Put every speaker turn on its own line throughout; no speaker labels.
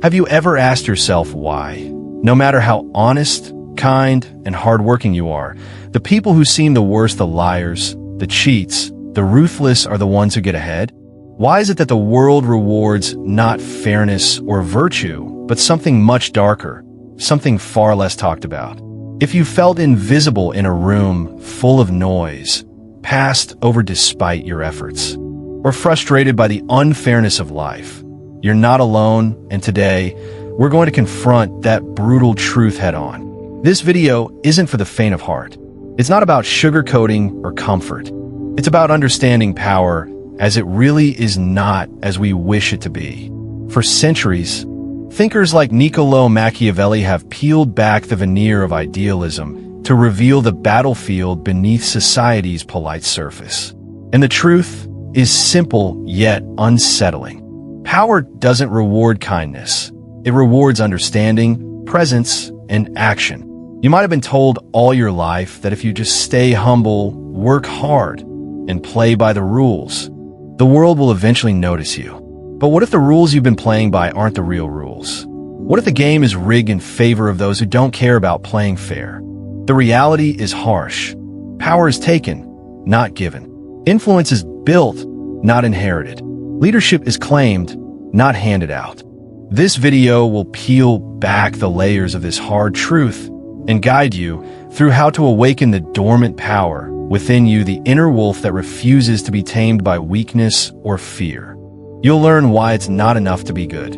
Have you ever asked yourself why? No matter how honest, kind, and hardworking you are, the people who seem the worst, the liars, the cheats, the ruthless, are the ones who get ahead? Why is it that the world rewards not fairness or virtue, but something much darker, something far less talked about? If you felt invisible in a room full of noise, passed over despite your efforts, or frustrated by the unfairness of life, you're not alone, and today, we're going to confront that brutal truth head-on. This video isn't for the faint of heart. It's not about sugarcoating or comfort. It's about understanding power as it really is not as we wish it to be. For centuries, thinkers like Niccolò Machiavelli have peeled back the veneer of idealism to reveal the battlefield beneath society's polite surface. And the truth is simple yet unsettling. Power doesn't reward kindness. It rewards understanding, presence, and action. You might have been told all your life that if you just stay humble, work hard, and play by the rules, the world will eventually notice you. But what if the rules you've been playing by aren't the real rules? What if the game is rigged in favor of those who don't care about playing fair? The reality is harsh. Power is taken, not given. Influence is built, not inherited. Leadership is claimed, not handed out. This video will peel back the layers of this hard truth and guide you through how to awaken the dormant power within you, the inner wolf that refuses to be tamed by weakness or fear. You'll learn why it's not enough to be good.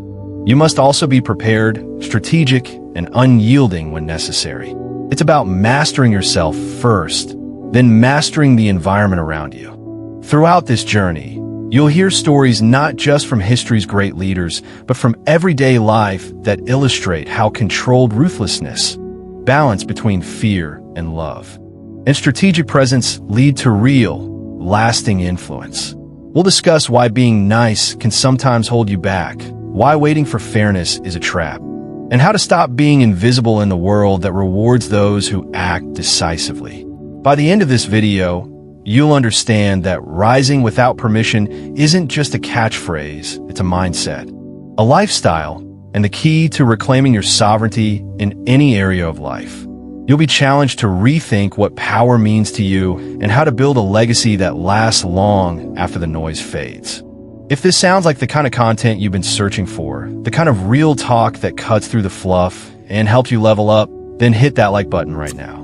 You must also be prepared, strategic, and unyielding when necessary. It's about mastering yourself first, then mastering the environment around you. Throughout this journey, you'll hear stories not just from history's great leaders, but from everyday life that illustrate how controlled ruthlessness, balance between fear and love, and strategic presence lead to real, lasting influence. We'll discuss why being nice can sometimes hold you back, why waiting for fairness is a trap, and how to stop being invisible in the world that rewards those who act decisively. By the end of this video, you'll understand that rising without permission isn't just a catchphrase, it's a mindset, a lifestyle, and the key to reclaiming your sovereignty in any area of life. You'll be challenged to rethink what power means to you and how to build a legacy that lasts long after the noise fades. If this sounds like the kind of content you've been searching for, the kind of real talk that cuts through the fluff and helps you level up, then hit that like button right now.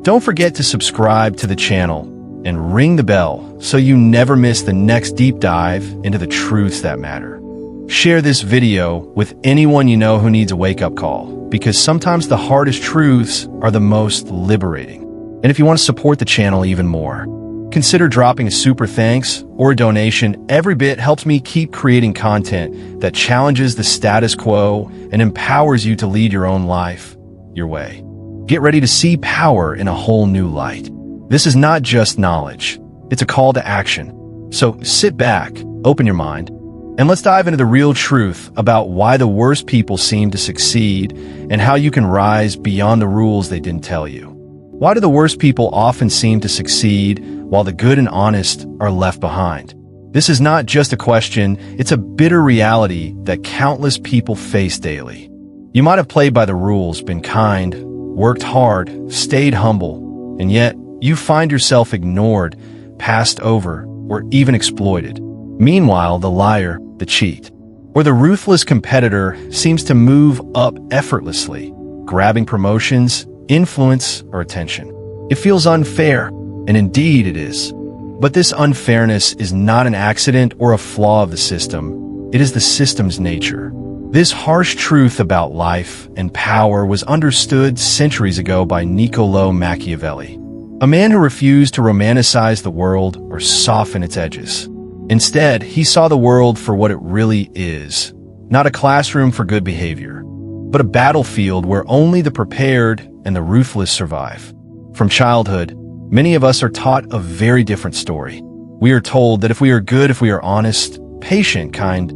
Don't forget to subscribe to the channel and ring the bell so you never miss the next deep dive into the truths that matter. Share this video with anyone you know who needs a wake-up call, because sometimes the hardest truths are the most liberating. And if you want to support the channel even more, consider dropping a super thanks or a donation. Every bit helps me keep creating content that challenges the status quo and empowers you to lead your own life, your way. Get ready to see power in a whole new light. This is not just knowledge, it's a call to action. So sit back, open your mind, and let's dive into the real truth about why the worst people seem to succeed and how you can rise beyond the rules they didn't tell you. Why do the worst people often seem to succeed while the good and honest are left behind? This is not just a question, it's a bitter reality that countless people face daily. You might have played by the rules, been kind, worked hard, stayed humble, and yet you find yourself ignored, passed over, or even exploited. Meanwhile, the liar, the cheat, or the ruthless competitor seems to move up effortlessly, grabbing promotions, influence, or attention. It feels unfair, and indeed it is. But this unfairness is not an accident or a flaw of the system. It is the system's nature. This harsh truth about life and power was understood centuries ago by Niccolò Machiavelli, a man who refused to romanticize the world or soften its edges. Instead, he saw the world for what it really is, not a classroom for good behavior, but a battlefield where only the prepared and the ruthless survive. From childhood, many of us are taught a very different story. We are told that if we are good, if we are honest, patient, kind,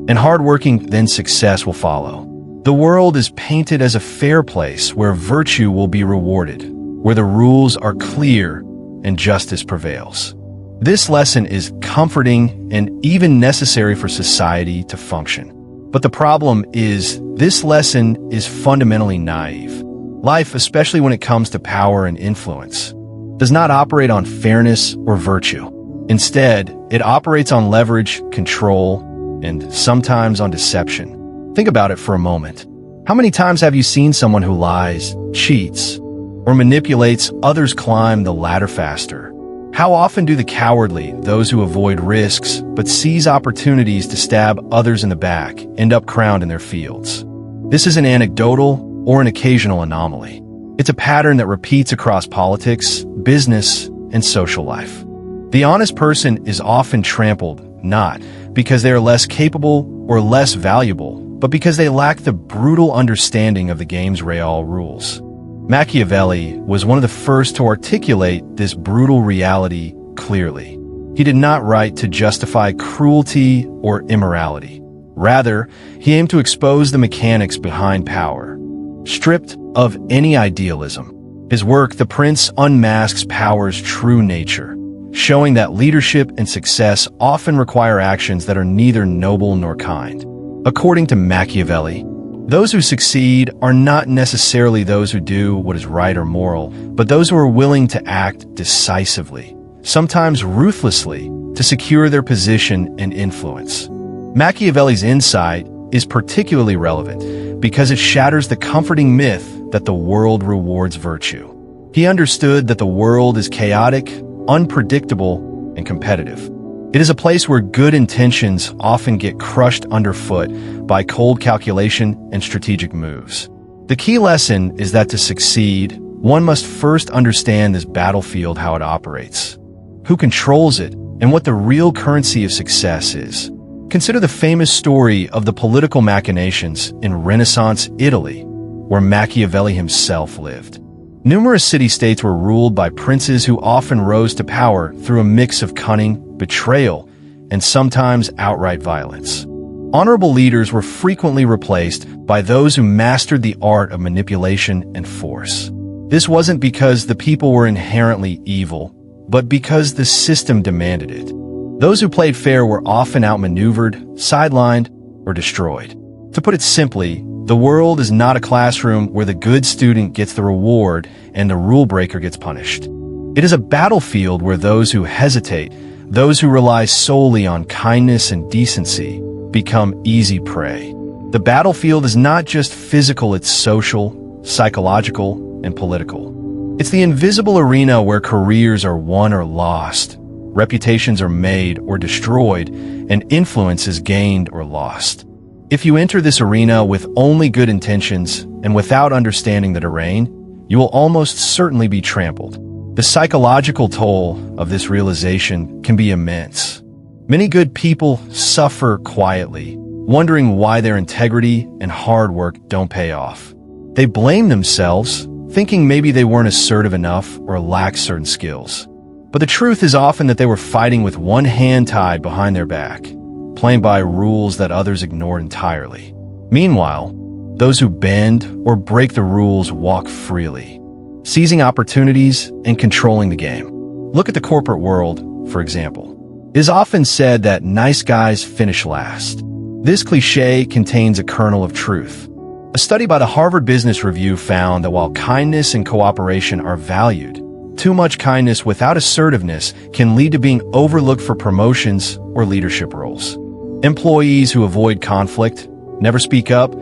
and hardworking, then success will follow. The world is painted as a fair place where virtue will be rewarded, where the rules are clear and justice prevails. This lesson is comforting and even necessary for society to function. But the problem is, this lesson is fundamentally naive. Life, especially when it comes to power and influence, does not operate on fairness or virtue. Instead, it operates on leverage, control, and sometimes on deception. Think about it for a moment. How many times have you seen someone who lies, cheats, or manipulates others climb the ladder faster? How often do the cowardly, those who avoid risks but seize opportunities to stab others in the back, end up crowned in their fields? This is an anecdotal or an occasional anomaly. It's a pattern that repeats across politics, business, and social life. The honest person is often trampled, not because they are less capable or less valuable, but because they lack the brutal understanding of the game's real rules. Machiavelli was one of the first to articulate this brutal reality clearly. He did not write to justify cruelty or immorality. Rather, he aimed to expose the mechanics behind power, stripped of any idealism. His work, The Prince, unmasks power's true nature, showing that leadership and success often require actions that are neither noble nor kind. According to Machiavelli, those who succeed are not necessarily those who do what is right or moral, but those who are willing to act decisively, sometimes ruthlessly, to secure their position and influence. Machiavelli's insight is particularly relevant because it shatters the comforting myth that the world rewards virtue. He understood that the world is chaotic, unpredictable, and competitive. It is a place where good intentions often get crushed underfoot by cold calculation and strategic moves. The key lesson is that to succeed, one must first understand this battlefield, how it operates, who controls it, and what the real currency of success is. Consider the famous story of the political machinations in Renaissance Italy, where Machiavelli himself lived. Numerous city-states were ruled by princes who often rose to power through a mix of cunning, betrayal, and sometimes outright violence. Honorable leaders were frequently replaced by those who mastered the art of manipulation and force. This wasn't because the people were inherently evil, but because the system demanded it. Those who played fair were often outmaneuvered, sidelined, or destroyed. To put it simply, the world is not a classroom where the good student gets the reward and the rule breaker gets punished. It is a battlefield where those who hesitate, those who rely solely on kindness and decency, become easy prey. The battlefield is not just physical, it's social, psychological, and political. It's the invisible arena where careers are won or lost, reputations are made or destroyed, and influence is gained or lost. If you enter this arena with only good intentions and without understanding the terrain, you will almost certainly be trampled. The psychological toll of this realization can be immense. Many good people suffer quietly, wondering why their integrity and hard work don't pay off. They blame themselves, thinking maybe they weren't assertive enough or lacked certain skills. But the truth is often that they were fighting with one hand tied behind their back, playing by rules that others ignored entirely. Meanwhile, those who bend or break the rules walk freely, seizing opportunities and controlling the game. Look at the corporate world, for example. It is often said that nice guys finish last. This cliché contains a kernel of truth. A study by the Harvard Business Review found that while kindness and cooperation are valued, too much kindness without assertiveness can lead to being overlooked for promotions or leadership roles. Employees who avoid conflict, never speak up,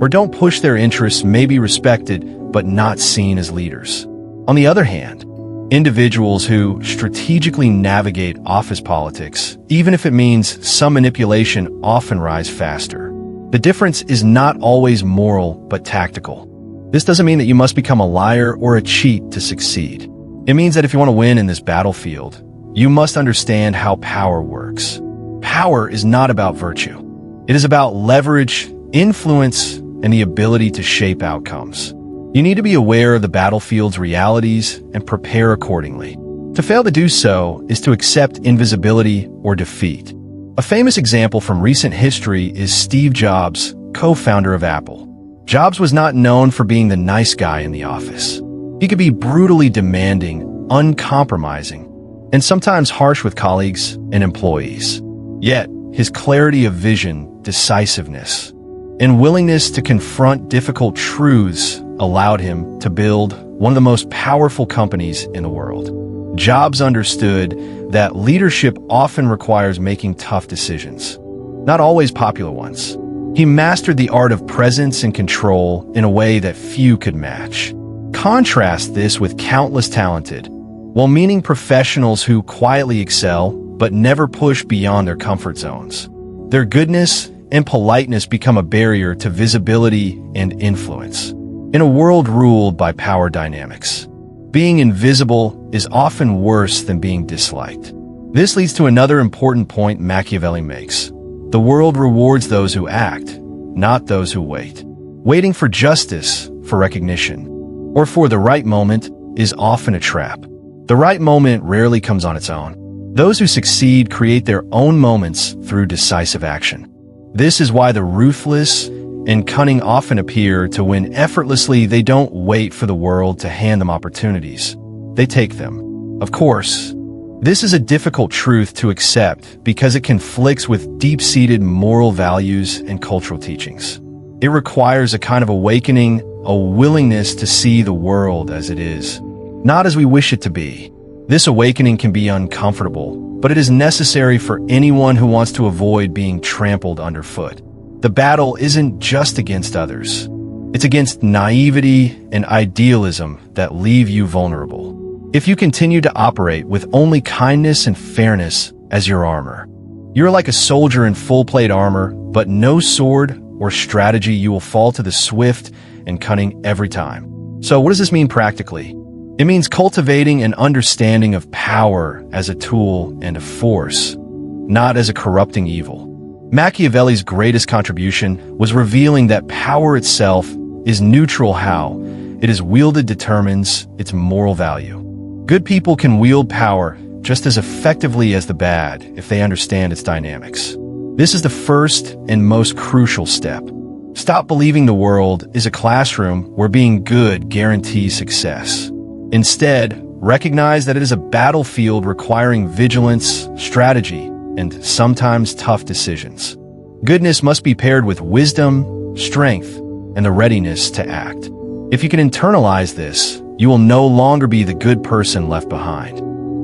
or don't push their interests may be respected but not seen as leaders. On the other hand, individuals who strategically navigate office politics, even if it means some manipulation, often rise faster. The difference is not always moral but tactical. This doesn't mean that you must become a liar or a cheat to succeed. It means that if you want to win in this battlefield, you must understand how power works. Power is not about virtue. It is about leverage, influence, and the ability to shape outcomes. You need to be aware of the battlefield's realities and prepare accordingly. To fail to do so is to accept invisibility or defeat. A famous example from recent history is Steve Jobs, co-founder of Apple. Jobs was not known for being the nice guy in the office. He could be brutally demanding, uncompromising, and sometimes harsh with colleagues and employees. Yet, his clarity of vision, decisiveness, and willingness to confront difficult truths allowed him to build one of the most powerful companies in the world. Jobs understood that leadership often requires making tough decisions, not always popular ones. He mastered the art of presence and control in a way that few could match. Contrast this with countless talented, well-meaning professionals who quietly excel but never push beyond their comfort zones. Their goodness and politeness become a barrier to visibility and influence. In a world ruled by power dynamics, being invisible is often worse than being disliked. This leads to another important point Machiavelli makes. The world rewards those who act, not those who wait. Waiting for justice, for recognition, or for the right moment is often a trap. The right moment rarely comes on its own. Those who succeed create their own moments through decisive action. This is why the ruthless and cunning often appear to win effortlessly. They don't wait for the world to hand them opportunities. They take them. Of course, this is a difficult truth to accept because it conflicts with deep-seated moral values and cultural teachings. It requires a kind of awakening, a willingness to see the world as it is, not as we wish it to be. This awakening can be uncomfortable, but it is necessary for anyone who wants to avoid being trampled underfoot. The battle isn't just against others. It's against naivety and idealism that leave you vulnerable. If you continue to operate with only kindness and fairness as your armor, you're like a soldier in full-plate armor, but no sword or strategy. You will fall to the swift and cunning every time. So what does this mean practically? It means cultivating an understanding of power as a tool and a force, not as a corrupting evil. Machiavelli's greatest contribution was revealing that power itself is neutral. How it is wielded determines its moral value. Good people can wield power just as effectively as the bad if they understand its dynamics. This is the first and most crucial step. Stop believing the world is a classroom where being good guarantees success. Instead, recognize that it is a battlefield requiring vigilance, strategy, and sometimes tough decisions. Goodness must be paired with wisdom, strength, and the readiness to act. If you can internalize this, you will no longer be the good person left behind.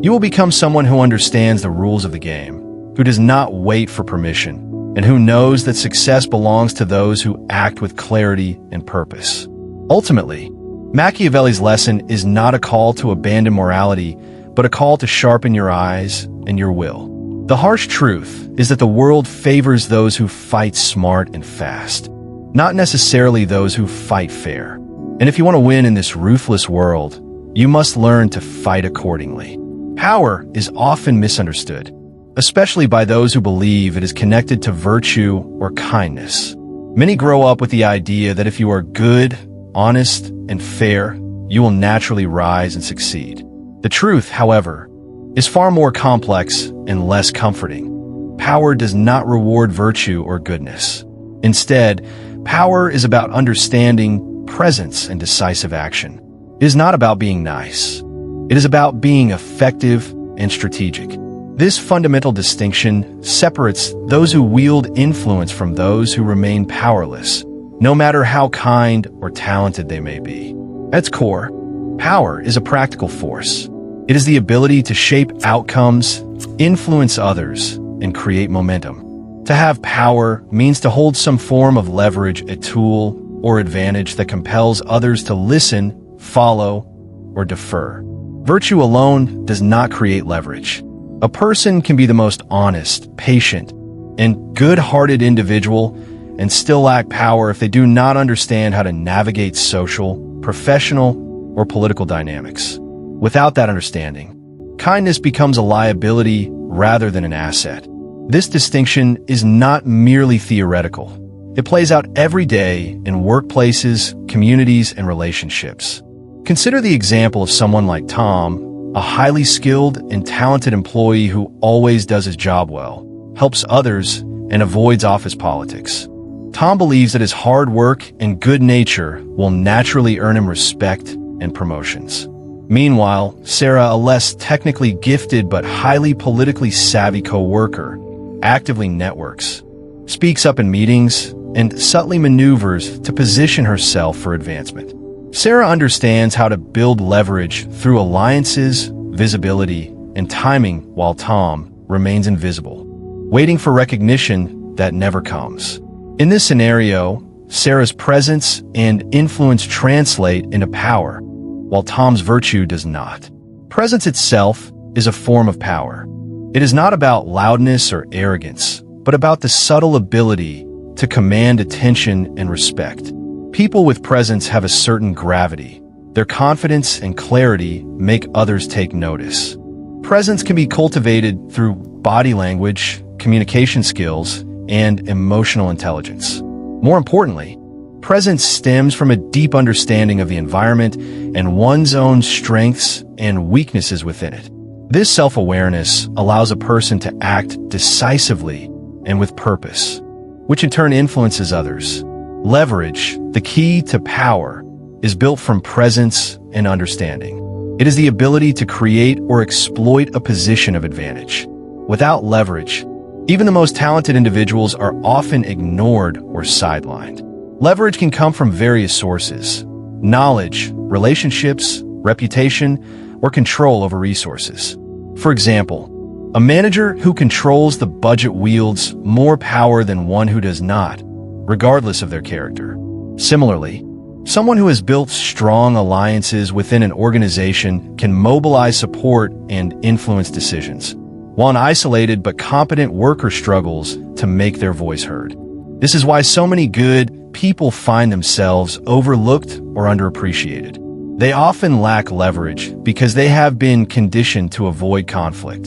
You will become someone who understands the rules of the game, who does not wait for permission, and who knows that success belongs to those who act with clarity and purpose. Ultimately, Machiavelli's lesson is not a call to abandon morality, but a call to sharpen your eyes and your will. The harsh truth is that the world favors those who fight smart and fast, not necessarily those who fight fair. And if you want to win in this ruthless world, you must learn to fight accordingly. Power is often misunderstood, especially by those who believe it is connected to virtue or kindness. Many grow up with the idea that if you are good, honest, and fair, you will naturally rise and succeed. The truth, however, is far more complex and less comforting. Power does not reward virtue or goodness. Instead, power is about understanding, presence, and decisive action. It is not about being nice. It is about being effective and strategic. This fundamental distinction separates those who wield influence from those who remain powerless, no matter how kind or talented they may be. At its core, power is a practical force. It is the ability to shape outcomes, influence others, and create momentum. To have power means to hold some form of leverage, a tool, or advantage that compels others to listen, follow, or defer. Virtue alone does not create leverage. A person can be the most honest, patient, and good-hearted individual and still lack power if they do not understand how to navigate social, professional, or political dynamics. Without that understanding, kindness becomes a liability rather than an asset. This distinction is not merely theoretical. It plays out every day in workplaces, communities, and relationships. Consider the example of someone like Tom, a highly skilled and talented employee who always does his job well, helps others, and avoids office politics. Tom believes that his hard work and good nature will naturally earn him respect and promotions. Meanwhile, Sarah, a less technically gifted but highly politically savvy co-worker, actively networks, speaks up in meetings, and subtly maneuvers to position herself for advancement. Sarah understands how to build leverage through alliances, visibility, and timing, while Tom remains invisible, waiting for recognition that never comes. In this scenario, Sarah's presence and influence translate into power, while Tom's virtue does not. Presence itself is a form of power. It is not about loudness or arrogance, but about the subtle ability to command attention and respect. People with presence have a certain gravity. Their confidence and clarity make others take notice. Presence can be cultivated through body language, communication skills, and emotional intelligence. More importantly, presence stems from a deep understanding of the environment and one's own strengths and weaknesses within it. This self-awareness allows a person to act decisively and with purpose, which in turn influences others. Leverage, the key to power, is built from presence and understanding. It is the ability to create or exploit a position of advantage. Without leverage, even the most talented individuals are often ignored or sidelined. Leverage can come from various sources: knowledge, relationships, reputation, or control over resources. For example, a manager who controls the budget wields more power than one who does not, regardless of their character. Similarly, someone who has built strong alliances within an organization can mobilize support and influence decisions, while an isolated but competent worker struggles to make their voice heard. This is why so many good people find themselves overlooked or underappreciated. They often lack leverage because they have been conditioned to avoid conflict,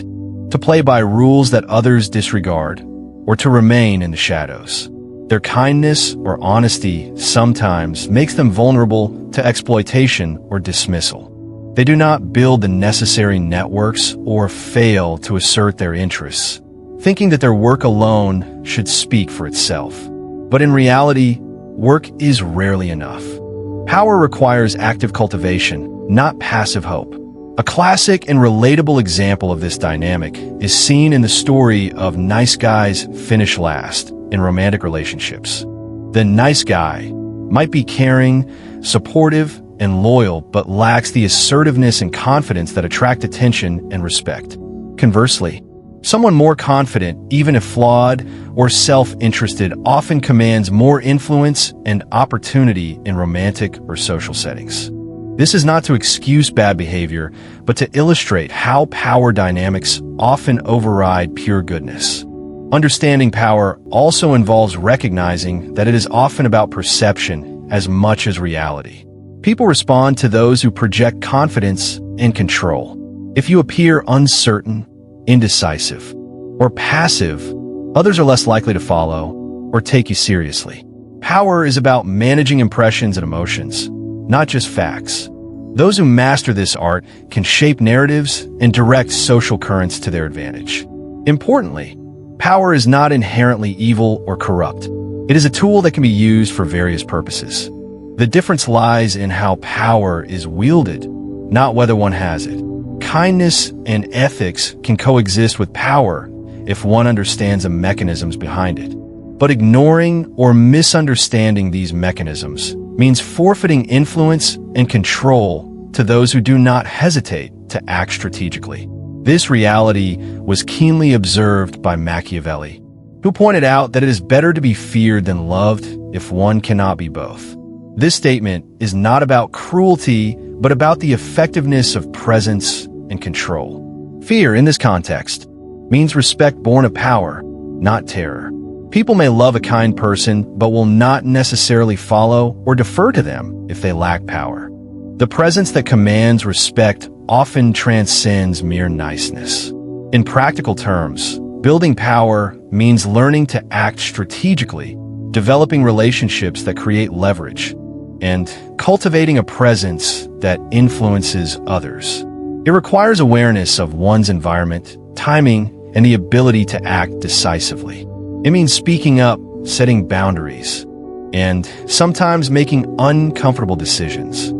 to play by rules that others disregard, or to remain in the shadows. Their kindness or honesty sometimes makes them vulnerable to exploitation or dismissal. They do not build the necessary networks or fail to assert their interests, thinking that their work alone should speak for itself. But in reality, work is rarely enough. Power requires active cultivation, not passive hope. A classic and relatable example of this dynamic is seen in the story of nice guys finish last in romantic relationships. The nice guy might be caring, supportive, and loyal, but lacks the assertiveness and confidence that attract attention and respect. Conversely, someone more confident, even if flawed or self-interested, often commands more influence and opportunity in romantic or social settings. This is not to excuse bad behavior, but to illustrate how power dynamics often override pure goodness. Understanding power also involves recognizing that it is often about perception as much as reality. People respond to those who project confidence and control. If you appear uncertain, indecisive, or passive, others are less likely to follow or take you seriously. Power is about managing impressions and emotions, not just facts. Those who master this art can shape narratives and direct social currents to their advantage. Importantly, power is not inherently evil or corrupt. It is a tool that can be used for various purposes. The difference lies in how power is wielded, not whether one has it. Kindness and ethics can coexist with power if one understands the mechanisms behind it. But ignoring or misunderstanding these mechanisms means forfeiting influence and control to those who do not hesitate to act strategically. This reality was keenly observed by Machiavelli, who pointed out that it is better to be feared than loved if one cannot be both. This statement is not about cruelty, but about the effectiveness of presence and control. Fear, in this context, means respect born of power, not terror. People may love a kind person, but will not necessarily follow or defer to them if they lack power. The presence that commands respect often transcends mere niceness. In practical terms, building power means learning to act strategically, developing relationships that create leverage, and cultivating a presence that influences others. It requires awareness of one's environment, timing, and the ability to act decisively. It means speaking up, setting boundaries, and sometimes making uncomfortable decisions.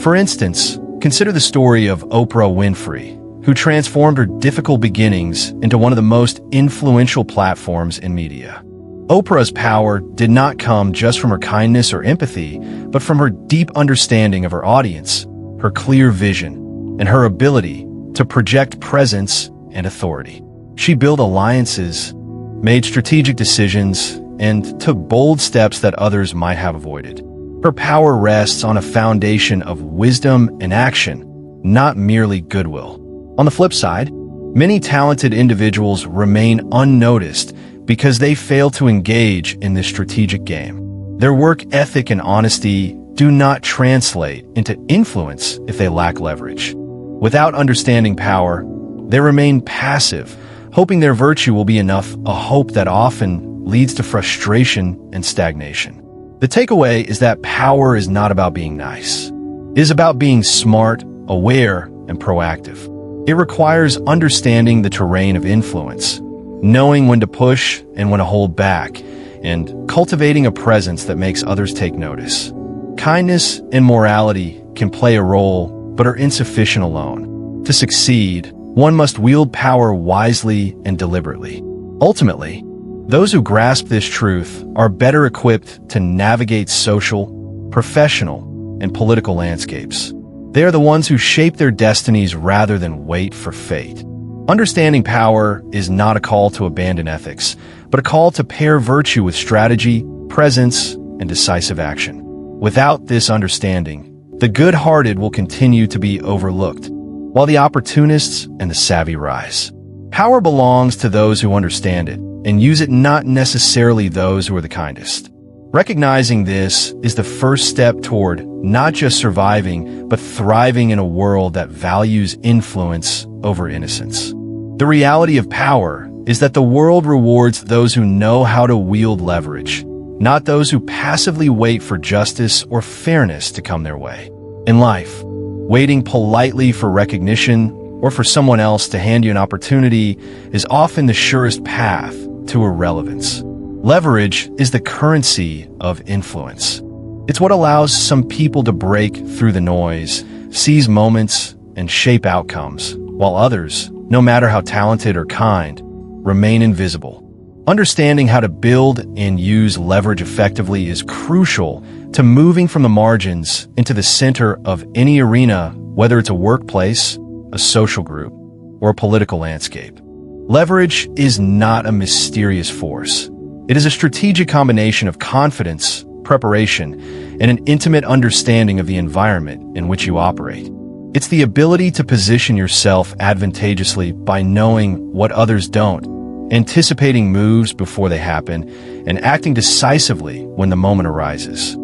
For instance, consider the story of Oprah Winfrey, who transformed her difficult beginnings into one of the most influential platforms in media. Oprah's power did not come just from her kindness or empathy, but from her deep understanding of her audience, her clear vision, and her ability to project presence and authority. She built alliances, made strategic decisions, and took bold steps that others might have avoided. Her power rests on a foundation of wisdom and action, not merely goodwill. On the flip side, many talented individuals remain unnoticed because they fail to engage in this strategic game. Their work ethic and honesty do not translate into influence if they lack leverage. Without understanding power, they remain passive, hoping their virtue will be enough, a hope that often leads to frustration and stagnation. The takeaway is that power is not about being nice. It is about being smart, aware, and proactive. It requires understanding the terrain of influence, knowing when to push and when to hold back, and cultivating a presence that makes others take notice. Kindness and morality can play a role, but are insufficient alone. To succeed, one must wield power wisely and deliberately. Ultimately, those who grasp this truth are better equipped to navigate social, professional, and political landscapes. They are the ones who shape their destinies rather than wait for fate. Understanding power is not a call to abandon ethics, but a call to pair virtue with strategy, presence, and decisive action. Without this understanding, the good-hearted will continue to be overlooked, while the opportunists and the savvy rise. Power belongs to those who understand it, and use it, not necessarily those who are the kindest. Recognizing this is the first step toward not just surviving, but thriving in a world that values influence over innocence. The reality of power is that the world rewards those who know how to wield leverage, not those who passively wait for justice or fairness to come their way. In life, waiting politely for recognition or for someone else to hand you an opportunity is often the surest path to irrelevance. Leverage is the currency of influence. It's what allows some people to break through the noise, seize moments, and shape outcomes, while others, no matter how talented or kind, remain invisible. Understanding how to build and use leverage effectively is crucial to moving from the margins into the center of any arena, whether it's a workplace, a social group, or a political landscape. Leverage is not a mysterious force. It is a strategic combination of confidence, preparation, and an intimate understanding of the environment in which you operate. It's the ability to position yourself advantageously by knowing what others don't, anticipating moves before they happen, and acting decisively when the moment arises.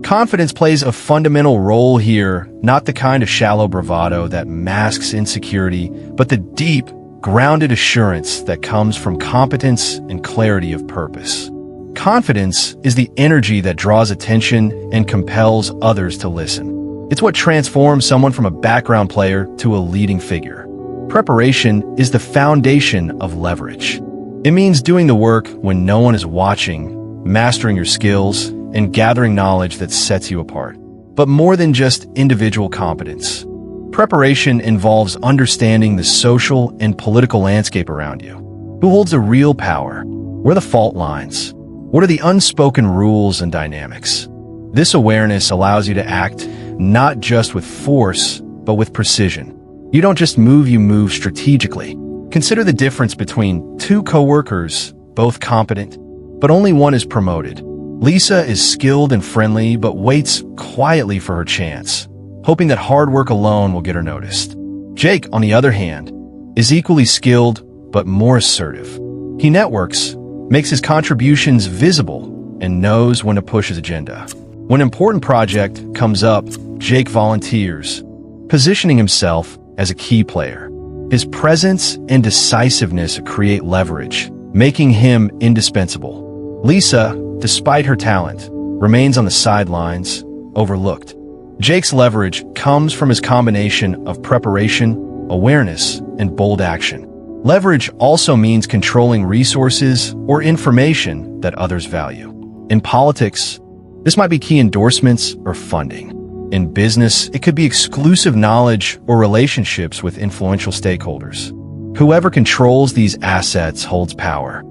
Confidence plays a fundamental role here, not the kind of shallow bravado that masks insecurity, but the deep, grounded assurance that comes from competence and clarity of purpose. Confidence is the energy that draws attention and compels others to listen. It's what transforms someone from a background player to a leading figure. Preparation is the foundation of leverage. It means doing the work when no one is watching, mastering your skills, and gathering knowledge that sets you apart. But more than just individual competence, preparation involves understanding the social and political landscape around you. Who holds the real power? Where are the fault lines? What are the unspoken rules and dynamics? This awareness allows you to act not just with force, but with precision. You don't just move, you move strategically. Consider the difference between two coworkers, both competent, but only one is promoted. Lisa is skilled and friendly, but waits quietly for her chance, hoping that hard work alone will get her noticed. Jake, on the other hand, is equally skilled, but more assertive. He networks, makes his contributions visible, and knows when to push his agenda. When an important project comes up, Jake volunteers, positioning himself as a key player. His presence and decisiveness create leverage, making him indispensable. Lisa, despite her talent, remains on the sidelines, overlooked. Jake's leverage comes from his combination of preparation, awareness, and bold action. Leverage also means controlling resources or information that others value. In politics, this might be key endorsements or funding. In business, it could be exclusive knowledge or relationships with influential stakeholders. Whoever controls these assets holds power.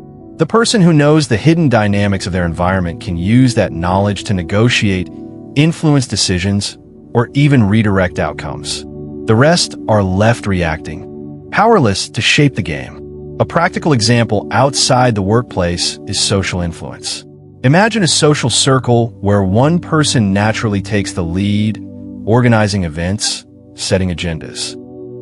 The person who knows the hidden dynamics of their environment can use that knowledge to negotiate, influence decisions, or even redirect outcomes. The rest are left reacting, powerless to shape the game. A practical example outside the workplace is social influence. Imagine a social circle where one person naturally takes the lead, organizing events, setting agendas,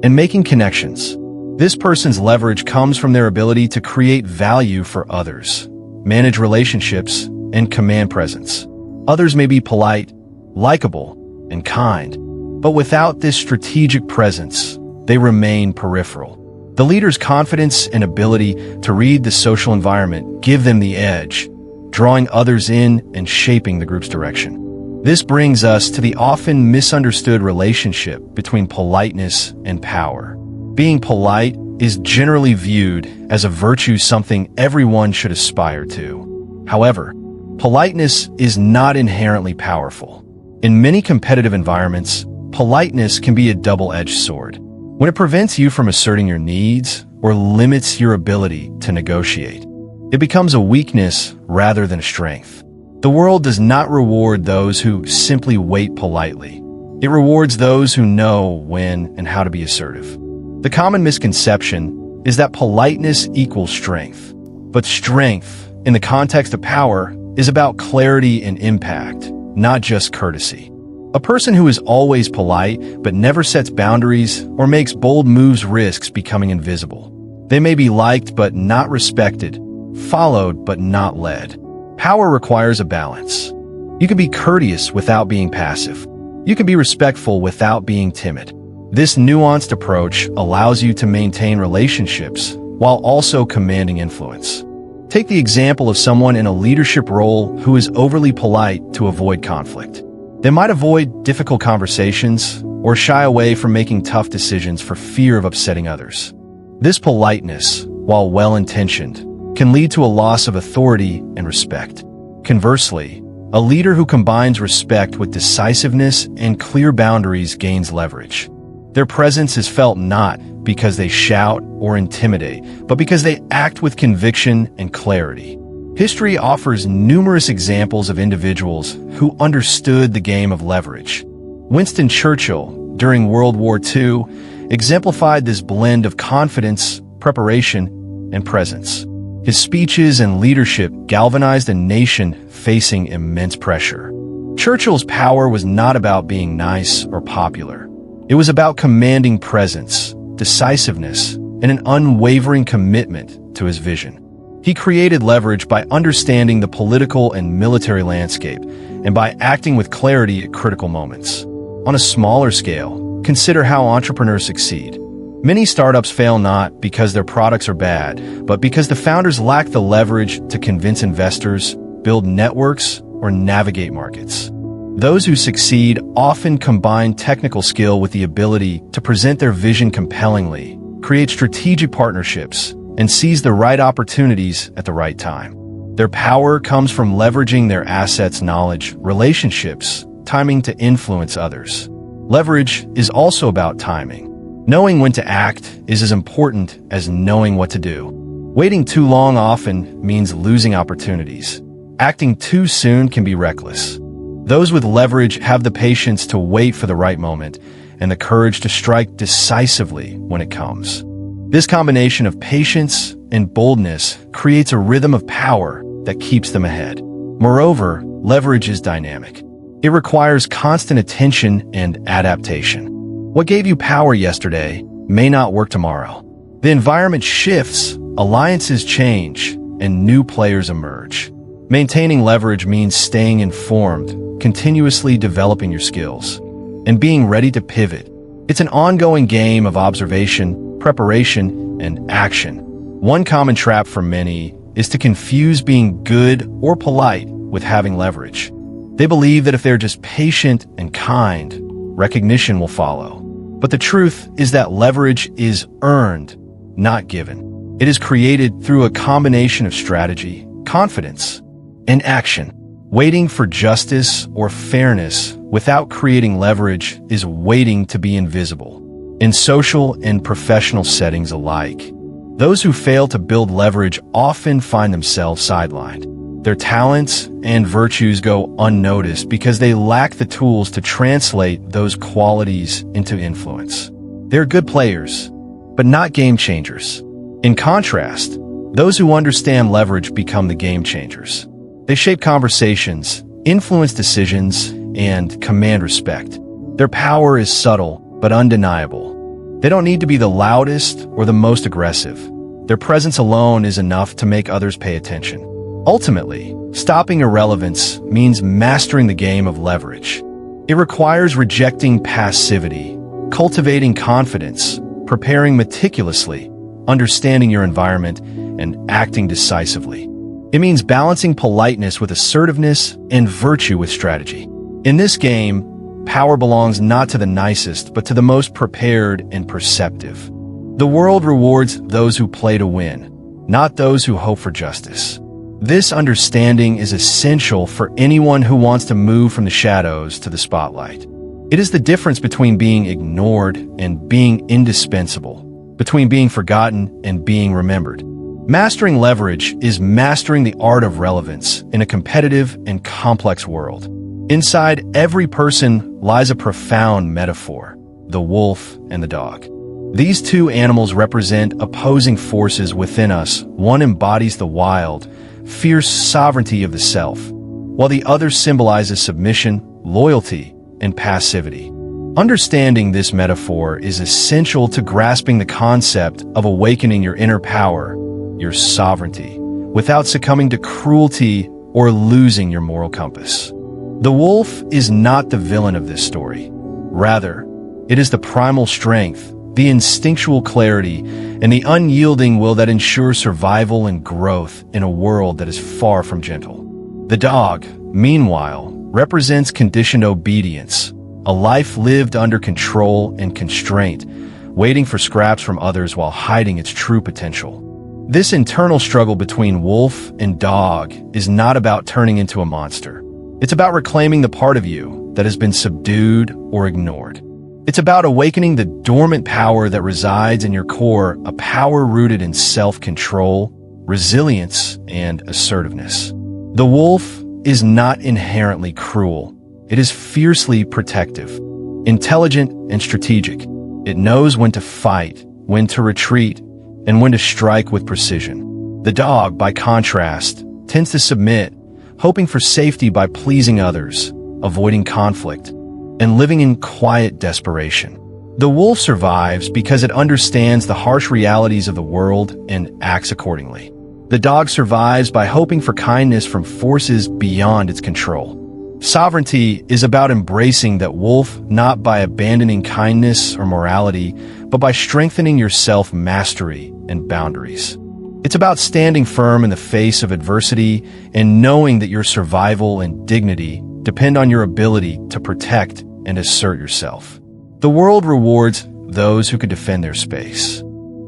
and making connections. This person's leverage comes from their ability to create value for others, manage relationships, and command presence. Others may be polite, likable, and kind, but without this strategic presence, they remain peripheral. The leader's confidence and ability to read the social environment give them the edge, drawing others in and shaping the group's direction. This brings us to the often misunderstood relationship between politeness and power. Being polite is generally viewed as a virtue, something everyone should aspire to. However, politeness is not inherently powerful. In many competitive environments, politeness can be a double-edged sword. When it prevents you from asserting your needs or limits your ability to negotiate, it becomes a weakness rather than a strength. The world does not reward those who simply wait politely. It rewards those who know when and how to be assertive. The common misconception is that politeness equals strength. But strength, in the context of power, is about clarity and impact, not just courtesy. A person who is always polite but never sets boundaries or makes bold moves risks becoming invisible. They may be liked but not respected, followed but not led. Power requires a balance. You can be courteous without being passive. You can be respectful without being timid. This nuanced approach allows you to maintain relationships while also commanding influence. Take the example of someone in a leadership role who is overly polite to avoid conflict. They might avoid difficult conversations or shy away from making tough decisions for fear of upsetting others. This politeness, while well-intentioned, can lead to a loss of authority and respect. Conversely, a leader who combines respect with decisiveness and clear boundaries gains leverage. Their presence is felt not because they shout or intimidate, but because they act with conviction and clarity. History offers numerous examples of individuals who understood the game of leverage. Winston Churchill, during World War II, exemplified this blend of confidence, preparation, and presence. His speeches and leadership galvanized a nation facing immense pressure. Churchill's power was not about being nice or popular. It was about commanding presence, decisiveness, and an unwavering commitment to his vision. He created leverage by understanding the political and military landscape and by acting with clarity at critical moments. On a smaller scale, consider how entrepreneurs succeed. Many startups fail not because their products are bad, but because the founders lack the leverage to convince investors, build networks, or navigate markets. Those who succeed often combine technical skill with the ability to present their vision compellingly, create strategic partnerships, and seize the right opportunities at the right time. Their power comes from leveraging their assets, knowledge, relationships, timing to influence others. Leverage is also about timing. Knowing when to act is as important as knowing what to do. Waiting too long often means losing opportunities. Acting too soon can be reckless. Those with leverage have the patience to wait for the right moment and the courage to strike decisively when it comes. This combination of patience and boldness creates a rhythm of power that keeps them ahead. Moreover, leverage is dynamic. It requires constant attention and adaptation. What gave you power yesterday may not work tomorrow. The environment shifts, alliances change, and new players emerge. Maintaining leverage means staying informed, continuously developing your skills, and being ready to pivot. It's an ongoing game of observation, preparation, and action. One common trap for many is to confuse being good or polite with having leverage. They believe that if they're just patient and kind, recognition will follow. But the truth is that leverage is earned, not given. It is created through a combination of strategy, confidence, and action. Waiting for justice or fairness without creating leverage is waiting to be invisible. In social and professional settings alike, Those who fail to build leverage often find themselves sidelined. Their talents and virtues go unnoticed because they lack the tools to translate those qualities into influence. They're good players, but not game changers. In contrast, those who understand leverage become the game changers. They shape conversations, influence decisions, and command respect. Their power is subtle but undeniable. They don't need to be the loudest or the most aggressive. Their presence alone is enough to make others pay attention. Ultimately, stopping irrelevance means mastering the game of leverage. It requires rejecting passivity, cultivating confidence, preparing meticulously, understanding your environment, and acting decisively. It means balancing politeness with assertiveness and virtue with strategy. In this game, power belongs not to the nicest, but to the most prepared and perceptive. The world rewards those who play to win, not those who hope for justice. This understanding is essential for anyone who wants to move from the shadows to the spotlight. It is the difference between being ignored and being indispensable, between being forgotten and being remembered. Mastering leverage is mastering the art of relevance in a competitive and complex world. Inside every person lies a profound metaphor: the wolf and the dog. These two animals represent opposing forces within us. One embodies the wild, fierce sovereignty of the self, while the other symbolizes submission, loyalty, and passivity. Understanding this metaphor is essential to grasping the concept of awakening your inner power, your sovereignty, without succumbing to cruelty or losing your moral compass. The wolf is not the villain of this story. Rather, it is the primal strength, the instinctual clarity, and the unyielding will that ensure survival and growth in a world that is far from gentle. The dog, meanwhile, represents conditioned obedience, a life lived under control and constraint, waiting for scraps from others while hiding its true potential. This internal struggle between wolf and dog is not about turning into a monster. It's about reclaiming the part of you that has been subdued or ignored. It's about awakening the dormant power that resides in your core, a power rooted in self-control, resilience, and assertiveness. The wolf is not inherently cruel. It is fiercely protective, intelligent, and strategic. It knows when to fight, when to retreat, and when to strike with precision. The dog, by contrast, tends to submit, hoping for safety by pleasing others, avoiding conflict, and living in quiet desperation. The wolf survives because it understands the harsh realities of the world and acts accordingly. The dog survives by hoping for kindness from forces beyond its control. Sovereignty is about embracing that wolf, not by abandoning kindness or morality, but by strengthening your self-mastery and boundaries. It's about standing firm in the face of adversity and knowing that your survival and dignity depend on your ability to protect and assert yourself. The world rewards those who can defend their space,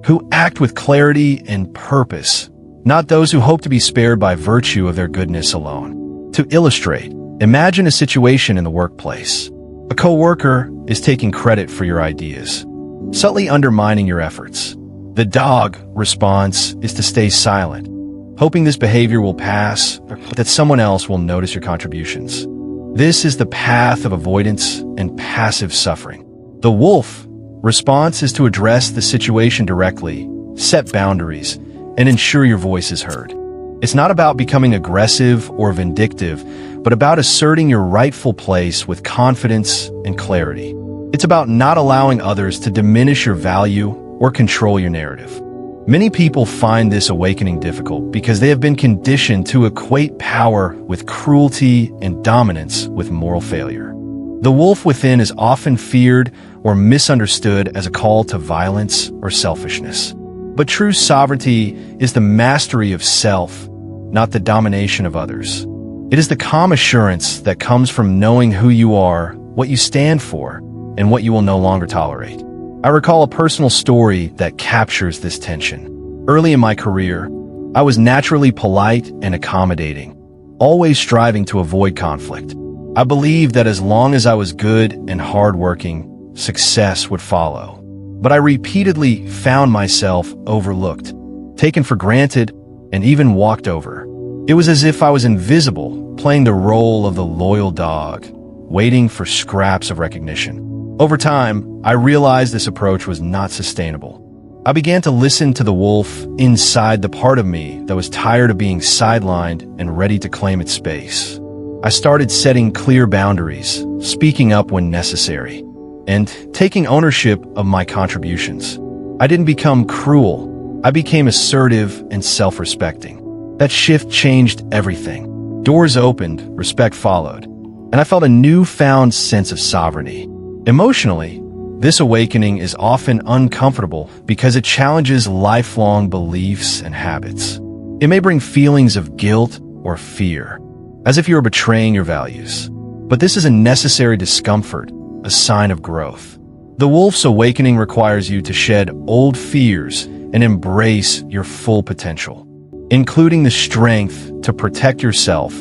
who act with clarity and purpose, not those who hope to be spared by virtue of their goodness alone. To illustrate, imagine a situation in the workplace. A coworker is taking credit for your ideas, subtly undermining your efforts. The dog response is to stay silent, hoping this behavior will pass or that someone else will notice your contributions. This is the path of avoidance and passive suffering. The wolf response is to address the situation directly, set boundaries, and ensure your voice is heard. It's not about becoming aggressive or vindictive, but about asserting your rightful place with confidence and clarity. It's about not allowing others to diminish your value or control your narrative. Many people find this awakening difficult because they have been conditioned to equate power with cruelty and dominance with moral failure. The wolf within is often feared or misunderstood as a call to violence or selfishness. But true sovereignty is the mastery of self, not the domination of others. It is the calm assurance that comes from knowing who you are, what you stand for, and what you will no longer tolerate. I recall a personal story that captures this tension. Early in my career, I was naturally polite and accommodating, always striving to avoid conflict. I believed that as long as I was good and hardworking, success would follow. But I repeatedly found myself overlooked, taken for granted, and even walked over. It was as if I was invisible, playing the role of the loyal dog, waiting for scraps of recognition. Over time, I realized this approach was not sustainable. I began to listen to the wolf inside the part of me that was tired of being sidelined and ready to claim its space. I started setting clear boundaries, speaking up when necessary, and taking ownership of my contributions. I didn't become cruel. I became assertive and self-respecting. That shift changed everything. Doors opened, respect followed, and I felt a newfound sense of sovereignty. Emotionally, this awakening is often uncomfortable because it challenges lifelong beliefs and habits. It may bring feelings of guilt or fear, as if you are betraying your values. But this is a necessary discomfort, a sign of growth. The wolf's awakening requires you to shed old fears and embrace your full potential, including the strength to protect yourself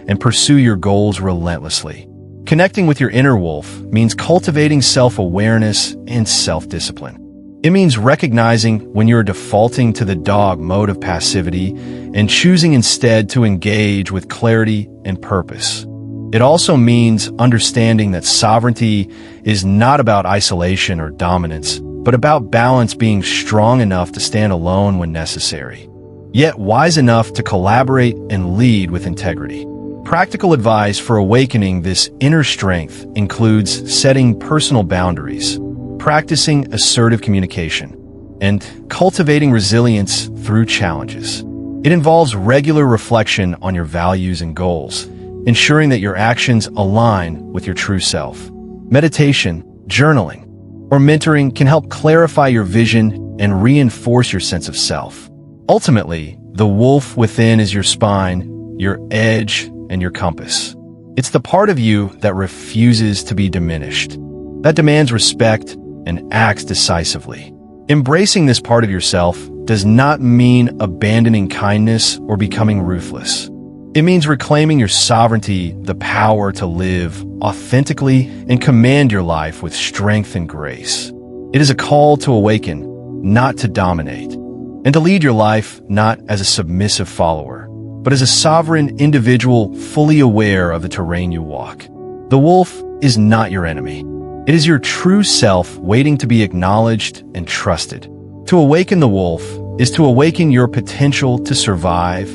and pursue your goals relentlessly. Connecting with your inner wolf means cultivating self-awareness and self-discipline. It means recognizing when you're defaulting to the dog mode of passivity and choosing instead to engage with clarity and purpose. It also means understanding that sovereignty is not about isolation or dominance, but about balance, being strong enough to stand alone when necessary, yet wise enough to collaborate and lead with integrity. Practical advice for awakening this inner strength includes setting personal boundaries, practicing assertive communication, and cultivating resilience through challenges. It involves regular reflection on your values and goals, ensuring that your actions align with your true self. Meditation, journaling, or mentoring can help clarify your vision and reinforce your sense of self. Ultimately, the wolf within is your spine, your edge, and your compass. It's the part of you that refuses to be diminished, that demands respect and acts decisively. Embracing this part of yourself does not mean abandoning kindness or becoming ruthless. It means reclaiming your sovereignty, the power to live authentically and command your life with strength and grace. It is a call to awaken, not to dominate, and to lead your life not as a submissive follower, but as a sovereign individual fully aware of the terrain you walk. The wolf is not your enemy. It is your true self waiting to be acknowledged and trusted. To awaken the wolf is to awaken your potential to survive,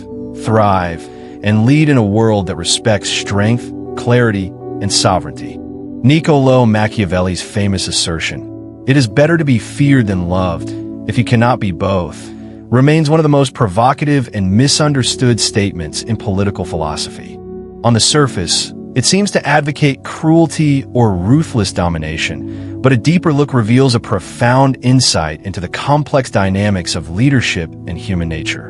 thrive, and lead in a world that respects strength, clarity, and sovereignty. Niccolò Machiavelli's famous assertion, "It is better to be feared than loved, if you cannot be both," remains one of the most provocative and misunderstood statements in political philosophy. On the surface, it seems to advocate cruelty or ruthless domination, but a deeper look reveals a profound insight into the complex dynamics of leadership and human nature.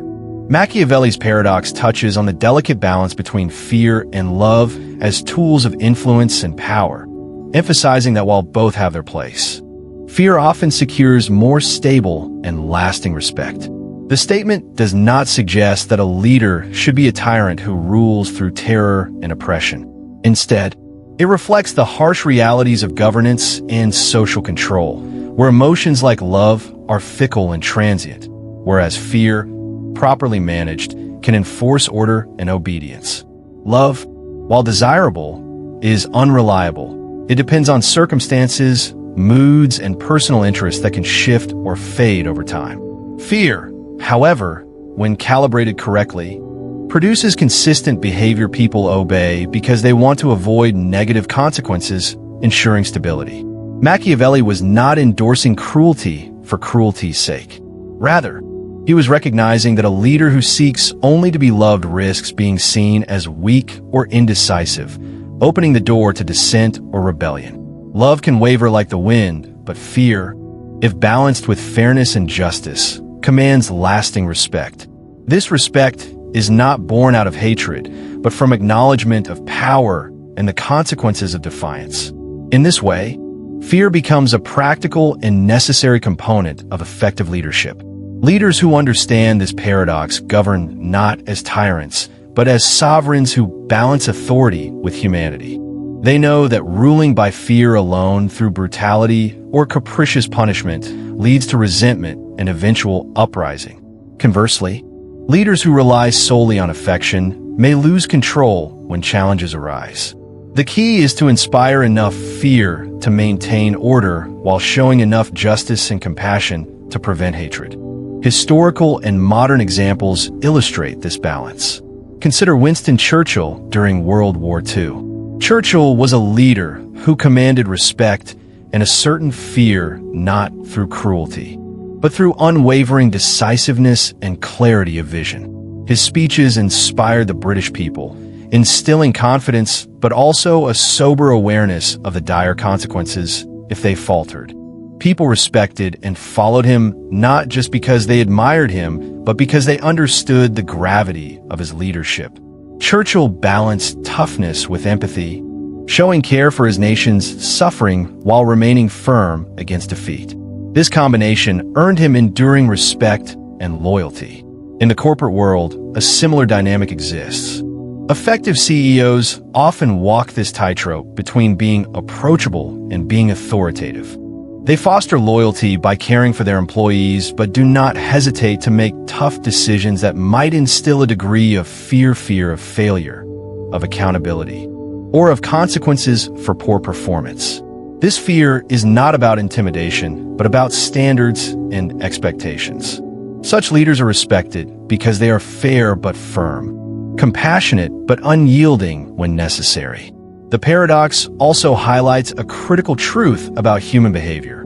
Machiavelli's paradox touches on the delicate balance between fear and love as tools of influence and power, emphasizing that while both have their place, fear often secures more stable and lasting respect. The statement does not suggest that a leader should be a tyrant who rules through terror and oppression. Instead, it reflects the harsh realities of governance and social control, where emotions like love are fickle and transient, whereas fear, properly managed, can enforce order and obedience. Love, while desirable, is unreliable. It depends on circumstances, moods, and personal interests that can shift or fade over time. Fear, however, when calibrated correctly, produces consistent behavior people obey because they want to avoid negative consequences, ensuring stability. Machiavelli was not endorsing cruelty for cruelty's sake. Rather, he was recognizing that a leader who seeks only to be loved risks being seen as weak or indecisive, opening the door to dissent or rebellion. Love can waver like the wind, but fear, if balanced with fairness and justice, commands lasting respect. This respect is not born out of hatred, but from acknowledgement of power and the consequences of defiance. In this way, fear becomes a practical and necessary component of effective leadership. Leaders who understand this paradox govern not as tyrants, but as sovereigns who balance authority with humanity. They know that ruling by fear alone through brutality or capricious punishment leads to resentment and eventual uprising. Conversely, leaders who rely solely on affection may lose control when challenges arise. The key is to inspire enough fear to maintain order while showing enough justice and compassion to prevent hatred. Historical and modern examples illustrate this balance. Consider Winston Churchill during World War II. Churchill was a leader who commanded respect and a certain fear not through cruelty, but through unwavering decisiveness and clarity of vision. His speeches inspired the British people, instilling confidence but also a sober awareness of the dire consequences if they faltered. People respected and followed him not just because they admired him, but because they understood the gravity of his leadership. Churchill balanced toughness with empathy, showing care for his nation's suffering while remaining firm against defeat. This combination earned him enduring respect and loyalty. In the corporate world, a similar dynamic exists. Effective CEOs often walk this tightrope between being approachable and being authoritative. They foster loyalty by caring for their employees, but do not hesitate to make tough decisions that might instill a degree of fear of failure, of accountability, or of consequences for poor performance. This fear is not about intimidation, but about standards and expectations. Such leaders are respected because they are fair but firm, compassionate but unyielding when necessary. The paradox also highlights a critical truth about human behavior.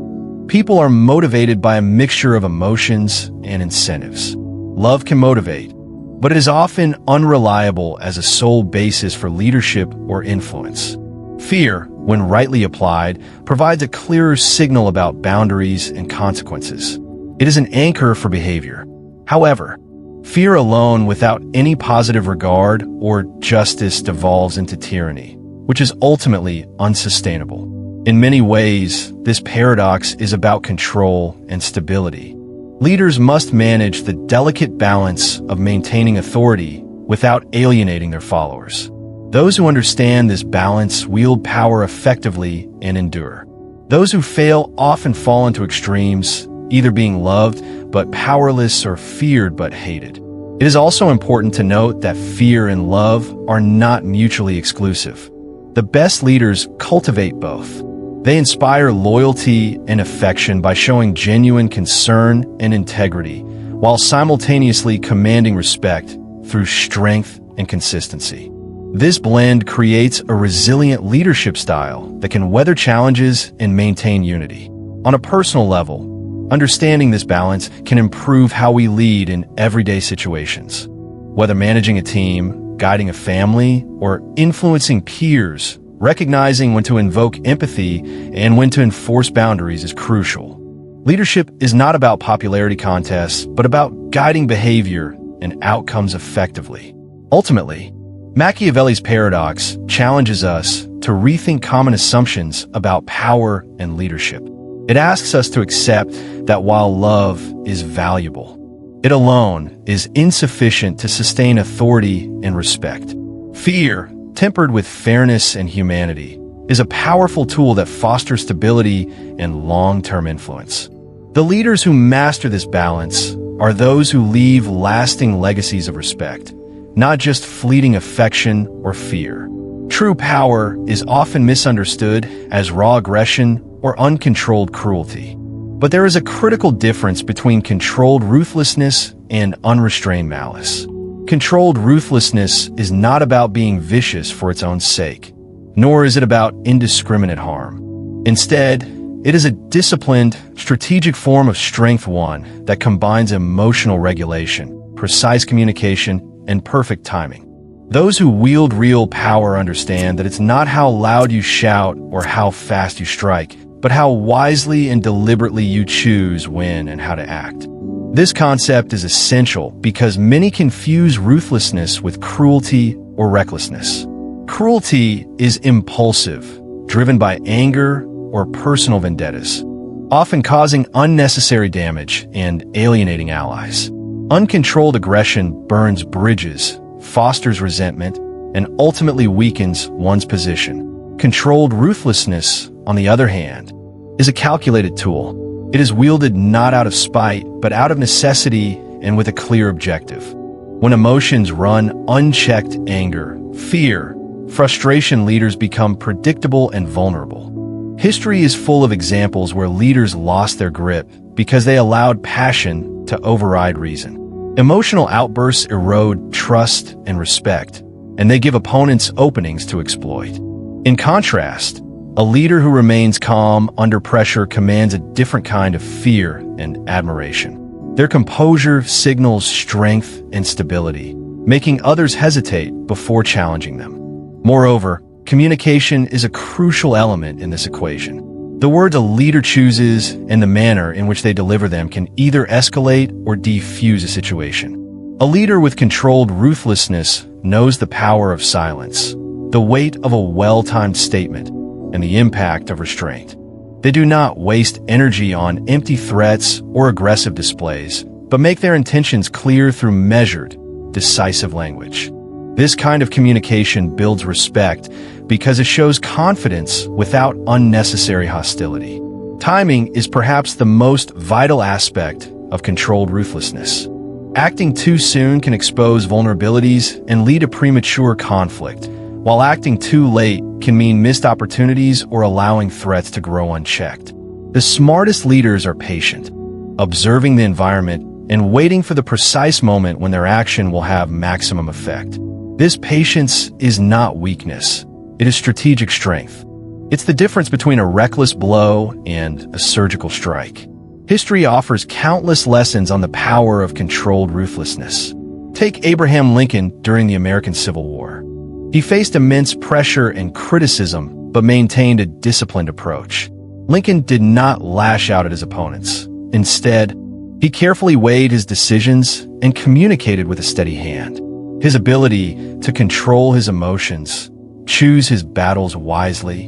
People are motivated by a mixture of emotions and incentives. Love can motivate, but it is often unreliable as a sole basis for leadership or influence. Fear, when rightly applied, provides a clearer signal about boundaries and consequences. It is an anchor for behavior. However, fear alone without any positive regard or justice devolves into tyranny, which is ultimately unsustainable. In many ways, this paradox is about control and stability. Leaders must manage the delicate balance of maintaining authority without alienating their followers. Those who understand this balance wield power effectively and endure. Those who fail often fall into extremes, either being loved but powerless or feared but hated. It is also important to note that fear and love are not mutually exclusive. The best leaders cultivate both. They inspire loyalty and affection by showing genuine concern and integrity, while simultaneously commanding respect through strength and consistency. This blend creates a resilient leadership style that can weather challenges and maintain unity. On a personal level, understanding this balance can improve how we lead in everyday situations. Whether managing a team, guiding a family, or influencing peers, recognizing when to invoke empathy and when to enforce boundaries is crucial. Leadership is not about popularity contests, but about guiding behavior and outcomes effectively. Ultimately, Machiavelli's paradox challenges us to rethink common assumptions about power and leadership. It asks us to accept that while love is valuable, it alone is insufficient to sustain authority and respect. Fear, tempered with fairness and humanity, is a powerful tool that fosters stability and long-term influence. The leaders who master this balance are those who leave lasting legacies of respect, not just fleeting affection or fear. True power is often misunderstood as raw aggression or uncontrolled cruelty. But there is a critical difference between controlled ruthlessness and unrestrained malice. Controlled ruthlessness is not about being vicious for its own sake, nor is it about indiscriminate harm. Instead, it is a disciplined, strategic form of strength, one that combines emotional regulation, precise communication, and perfect timing. Those who wield real power understand that it's not how loud you shout or how fast you strike, but how wisely and deliberately you choose when and how to act. This concept is essential because many confuse ruthlessness with cruelty or recklessness. Cruelty is impulsive, driven by anger or personal vendettas, often causing unnecessary damage and alienating allies. Uncontrolled aggression burns bridges, fosters resentment, and ultimately weakens one's position. Controlled ruthlessness, on the other hand, is a calculated tool. It is wielded not out of spite, but out of necessity and with a clear objective. When emotions run unchecked, anger, fear, frustration, leaders become predictable and vulnerable. History is full of examples where leaders lost their grip because they allowed passion to override reason. Emotional outbursts erode trust and respect, and they give opponents openings to exploit. In contrast, a leader who remains calm under pressure commands a different kind of fear and admiration. Their composure signals strength and stability, making others hesitate before challenging them. Moreover, communication is a crucial element in this equation. The words a leader chooses and the manner in which they deliver them can either escalate or defuse a situation. A leader with controlled ruthlessness knows the power of silence, the weight of a well-timed statement, and the impact of restraint. They do not waste energy on empty threats or aggressive displays, but make their intentions clear through measured, decisive language. This kind of communication builds respect because it shows confidence without unnecessary hostility. Timing is perhaps the most vital aspect of controlled ruthlessness. Acting too soon can expose vulnerabilities and lead to premature conflict, while acting too late can mean missed opportunities or allowing threats to grow unchecked. The smartest leaders are patient, observing the environment and waiting for the precise moment when their action will have maximum effect. This patience is not weakness. It is strategic strength. It's the difference between a reckless blow and a surgical strike. History offers countless lessons on the power of controlled ruthlessness. Take Abraham Lincoln during the American Civil War. He faced immense pressure and criticism, but maintained a disciplined approach. Lincoln did not lash out at his opponents. Instead, he carefully weighed his decisions and communicated with a steady hand. His ability to control his emotions, choose his battles wisely,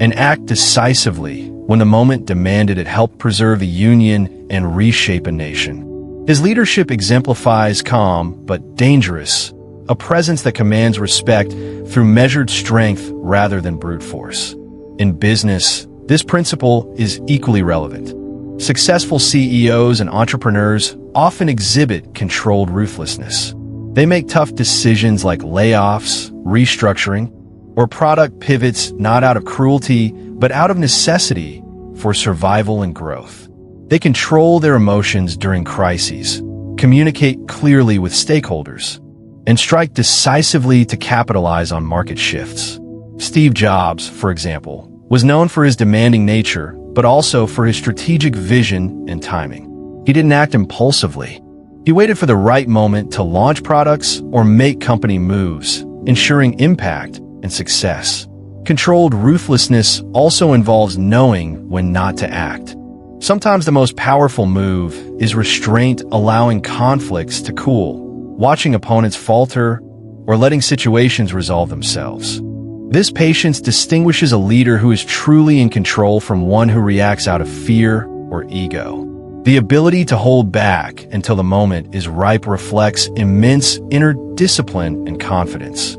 and act decisively when the moment demanded it helped preserve the Union and reshape a nation. His leadership exemplifies calm but dangerous, a presence that commands respect through measured strength rather than brute force. In business, this principle is equally relevant. Successful CEOs and entrepreneurs often exhibit controlled ruthlessness. They make tough decisions like layoffs, restructuring, or product pivots not out of cruelty, but out of necessity for survival and growth. They control their emotions during crises, communicate clearly with stakeholders, and strike decisively to capitalize on market shifts. Steve Jobs, for example, was known for his demanding nature, but also for his strategic vision and timing. He didn't act impulsively. He waited for the right moment to launch products or make company moves, ensuring impact and success. Controlled ruthlessness also involves knowing when not to act. Sometimes the most powerful move is restraint, allowing conflicts to cool, watching opponents falter, or letting situations resolve themselves. This patience distinguishes a leader who is truly in control from one who reacts out of fear or ego. The ability to hold back until the moment is ripe reflects immense inner discipline and confidence.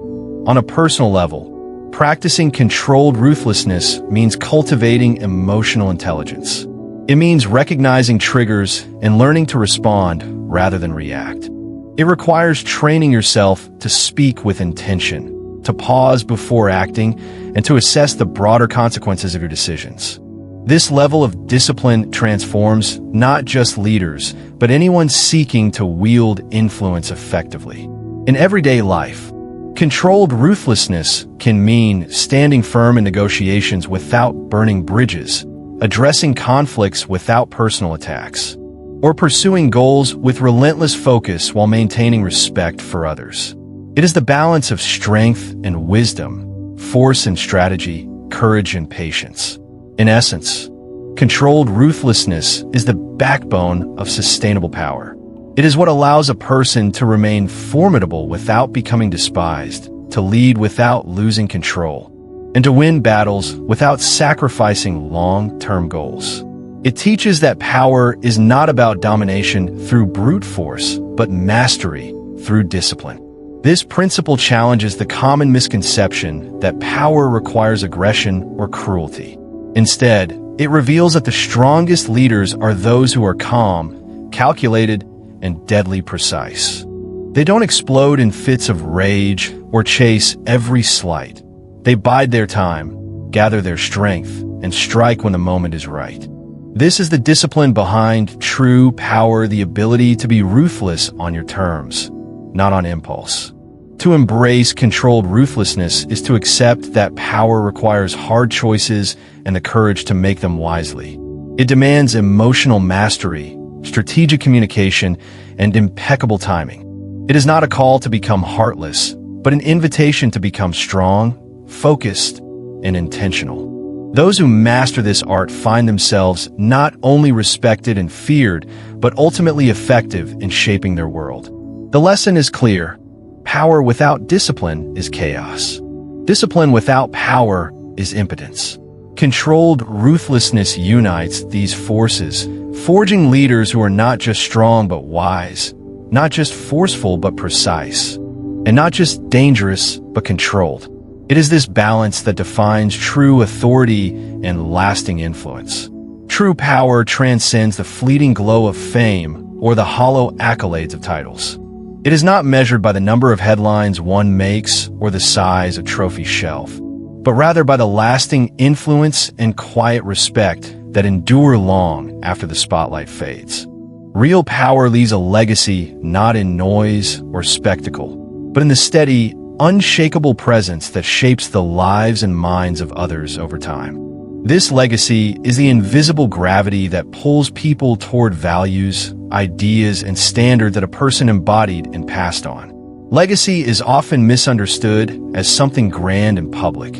On a personal level, practicing controlled ruthlessness means cultivating emotional intelligence. It means recognizing triggers and learning to respond rather than react. It requires training yourself to speak with intention, to pause before acting, and to assess the broader consequences of your decisions. This level of discipline transforms not just leaders, but anyone seeking to wield influence effectively. In everyday life, controlled ruthlessness can mean standing firm in negotiations without burning bridges, addressing conflicts without personal attacks, or pursuing goals with relentless focus while maintaining respect for others. It is the balance of strength and wisdom, force and strategy, courage and patience. In essence, controlled ruthlessness is the backbone of sustainable power. It is what allows a person to remain formidable without becoming despised, to lead without losing control, and to win battles without sacrificing long-term goals. It teaches that power is not about domination through brute force, but mastery through discipline. This principle challenges the common misconception that power requires aggression or cruelty. Instead, it reveals that the strongest leaders are those who are calm, calculated, and deadly precise. They don't explode in fits of rage or chase every slight. They bide their time, gather their strength, and strike when the moment is right. This is the discipline behind true power, the ability to be ruthless on your terms, not on impulse. To embrace controlled ruthlessness is to accept that power requires hard choices and the courage to make them wisely. It demands emotional mastery, strategic communication, and impeccable timing. It is not a call to become heartless, but an invitation to become strong, focused, and intentional. Those who master this art find themselves not only respected and feared, but ultimately effective in shaping their world. The lesson is clear. Power without discipline is chaos. Discipline without power is impotence. Controlled ruthlessness unites these forces, forging leaders who are not just strong but wise, not just forceful but precise, and not just dangerous but controlled. It is this balance that defines true authority and lasting influence. True power transcends the fleeting glow of fame or the hollow accolades of titles. It is not measured by the number of headlines one makes or the size of trophy shelf, but rather by the lasting influence and quiet respect that endure long after the spotlight fades. Real power leaves a legacy not in noise or spectacle, but in the steady, unshakable presence that shapes the lives and minds of others over time. This legacy is the invisible gravity that pulls people toward values, ideas, and standards that a person embodied and passed on. Legacy is often misunderstood as something grand and public,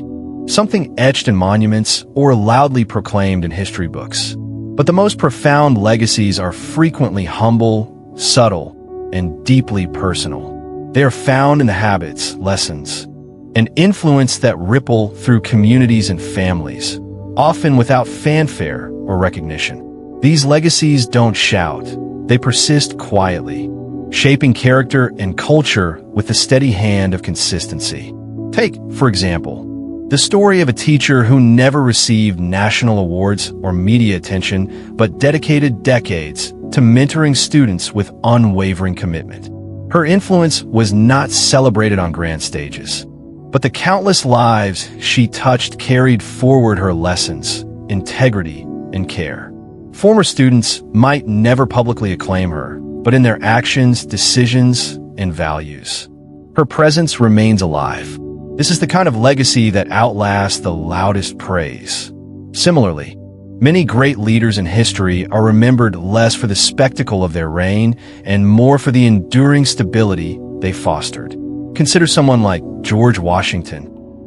something etched in monuments or loudly proclaimed in history books. But the most profound legacies are frequently humble, subtle, and deeply personal. They are found in the habits, lessons, and influence that ripple through communities and families, often without fanfare or recognition. These legacies don't shout. They persist quietly, shaping character and culture with the steady hand of consistency. Take, for example, the story of a teacher who never received national awards or media attention but dedicated decades to mentoring students with unwavering commitment. Her influence was not celebrated on grand stages, but the countless lives she touched carried forward her lessons, integrity, and care. Former students might never publicly acclaim her, but in their actions, decisions, and values, her presence remains alive. This is the kind of legacy that outlasts the loudest praise. Similarly, many great leaders in history are remembered less for the spectacle of their reign and more for the enduring stability they fostered. Consider someone like George Washington,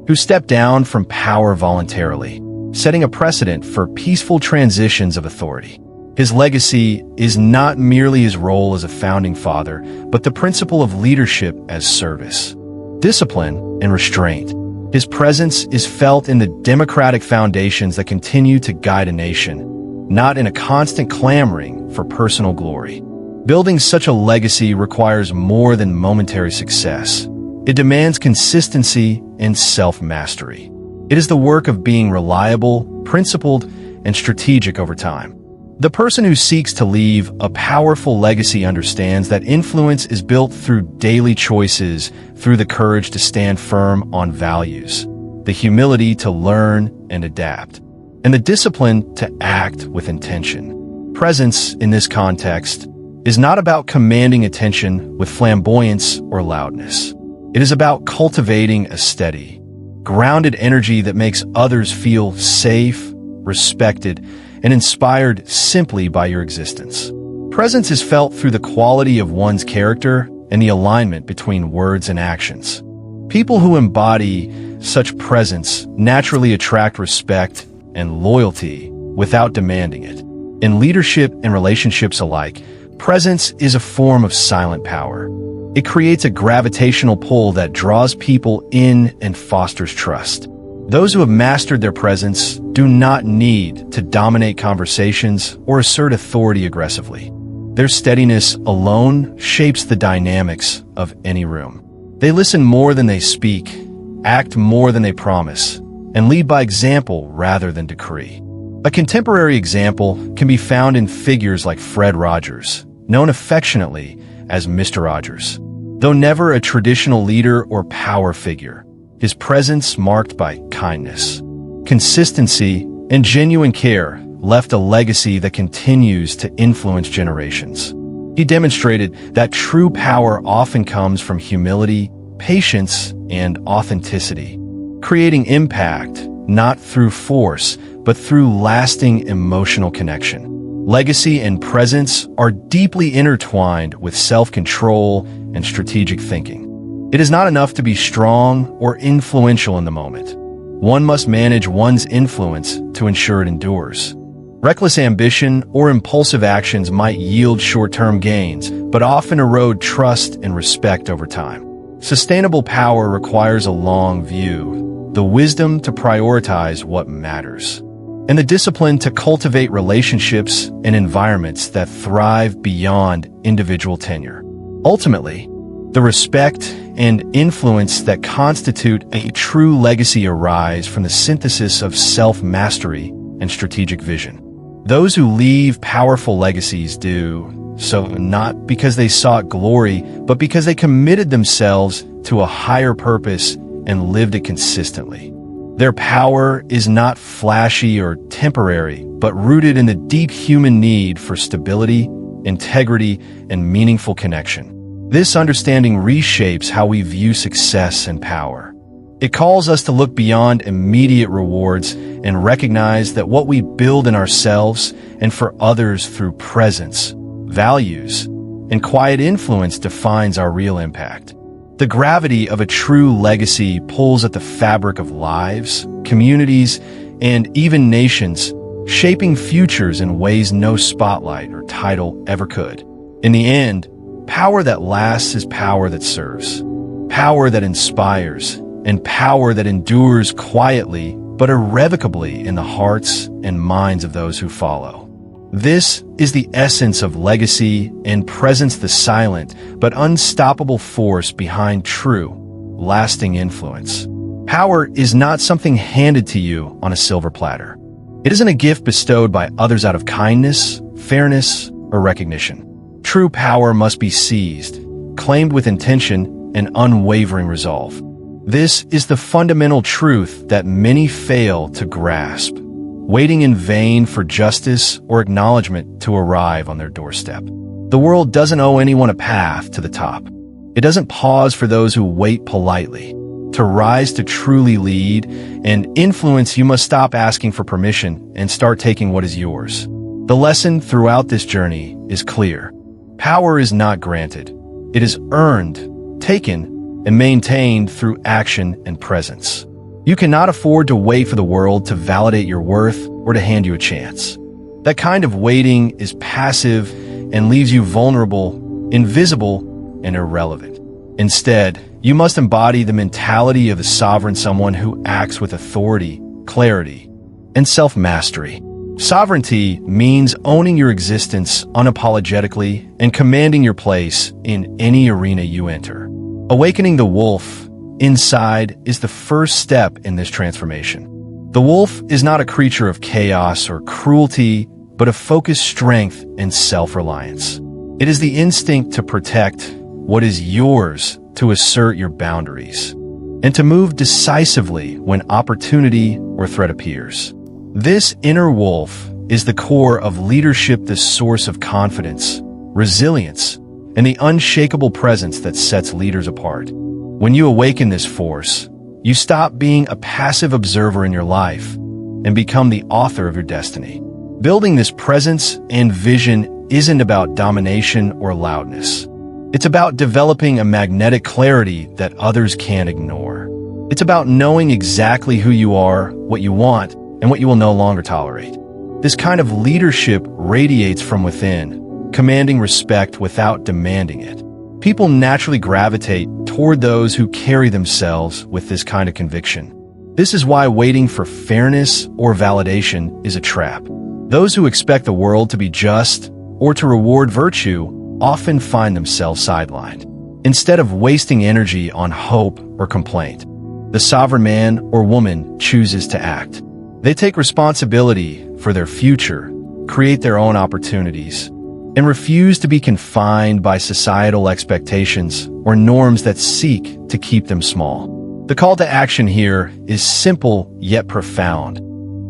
who stepped down from power voluntarily, setting a precedent for peaceful transitions of authority. His legacy is not merely his role as a founding father, but the principle of leadership as service, discipline, and restraint. His presence is felt in the democratic foundations that continue to guide a nation, not in a constant clamoring for personal glory. Building such a legacy requires more than momentary success. It demands consistency and self-mastery. It is the work of being reliable, principled, and strategic over time. The person who seeks to leave a powerful legacy understands that influence is built through daily choices, through the courage to stand firm on values, the humility to learn and adapt, and the discipline to act with intention. Presence, in this context, is not about commanding attention with flamboyance or loudness. It is about cultivating a steady, grounded energy that makes others feel safe, respected, and inspired simply by your existence. Presence is felt through the quality of one's character and the alignment between words and actions. People who embody such presence naturally attract respect and loyalty without demanding it. In leadership and relationships alike, presence is a form of silent power. It creates a gravitational pull that draws people in and fosters trust. Those who have mastered their presence do not need to dominate conversations or assert authority aggressively. Their steadiness alone shapes the dynamics of any room. They listen more than they speak, act more than they promise, and lead by example rather than decree. A contemporary example can be found in figures like Fred Rogers, known affectionately as Mr. Rogers. Though never a traditional leader or power figure, his presence marked by kindness, consistency, and genuine care left a legacy that continues to influence generations. He demonstrated that true power often comes from humility, patience, and authenticity, creating impact not through force, but through lasting emotional connection. Legacy and presence are deeply intertwined with self-control and strategic thinking. It is not enough to be strong or influential in the moment. One must manage one's influence to ensure it endures. Reckless ambition or impulsive actions might yield short-term gains, but often erode trust and respect over time. Sustainable power requires a long view, the wisdom to prioritize what matters, and the discipline to cultivate relationships and environments that thrive beyond individual tenure. Ultimately, the respect and influence that constitute a true legacy arise from the synthesis of self-mastery and strategic vision. Those who leave powerful legacies do so not because they sought glory, but because they committed themselves to a higher purpose and lived it consistently. Their power is not flashy or temporary, but rooted in the deep human need for stability, integrity, and meaningful connection. This understanding reshapes how we view success and power. It calls us to look beyond immediate rewards and recognize that what we build in ourselves and for others through presence, values, and quiet influence defines our real impact. The gravity of a true legacy pulls at the fabric of lives, communities, and even nations, shaping futures in ways no spotlight or title ever could. In the end, power that lasts is power that serves, power that inspires, and power that endures quietly but irrevocably in the hearts and minds of those who follow. This is the essence of legacy and presence, the silent but unstoppable force behind true, lasting influence. Power is not something handed to you on a silver platter. It isn't a gift bestowed by others out of kindness, fairness, or recognition. True power must be seized, claimed with intention and unwavering resolve. This is the fundamental truth that many fail to grasp, waiting in vain for justice or acknowledgement to arrive on their doorstep. The world doesn't owe anyone a path to the top. It doesn't pause for those who wait politely. To rise to truly lead and influence, you must stop asking for permission and start taking what is yours. The lesson throughout this journey is clear. Power is not granted. It is earned, taken, and maintained through action and presence. You cannot afford to wait for the world to validate your worth or to hand you a chance. That kind of waiting is passive and leaves you vulnerable, invisible, and irrelevant. Instead, you must embody the mentality of the sovereign, someone who acts with authority, clarity, and self-mastery. Sovereignty means owning your existence unapologetically and commanding your place in any arena you enter. Awakening the wolf inside is the first step in this transformation. The wolf is not a creature of chaos or cruelty, but of focused strength and self-reliance. It is the instinct to protect what is yours, to assert your boundaries, and to move decisively when opportunity or threat appears. This inner wolf is the core of leadership, the source of confidence, resilience, and the unshakable presence that sets leaders apart. When you awaken this force, you stop being a passive observer in your life and become the author of your destiny. Building this presence and vision isn't about domination or loudness. It's about developing a magnetic clarity that others can't ignore. It's about knowing exactly who you are, what you want, and what you will no longer tolerate. This kind of leadership radiates from within, commanding respect without demanding it. People naturally gravitate toward those who carry themselves with this kind of conviction. This is why waiting for fairness or validation is a trap. Those who expect the world to be just or to reward virtue often find themselves sidelined. Instead of wasting energy on hope or complaint, the sovereign man or woman chooses to act. They take responsibility for their future, create their own opportunities, and refuse to be confined by societal expectations or norms that seek to keep them small. The call to action here is simple yet profound.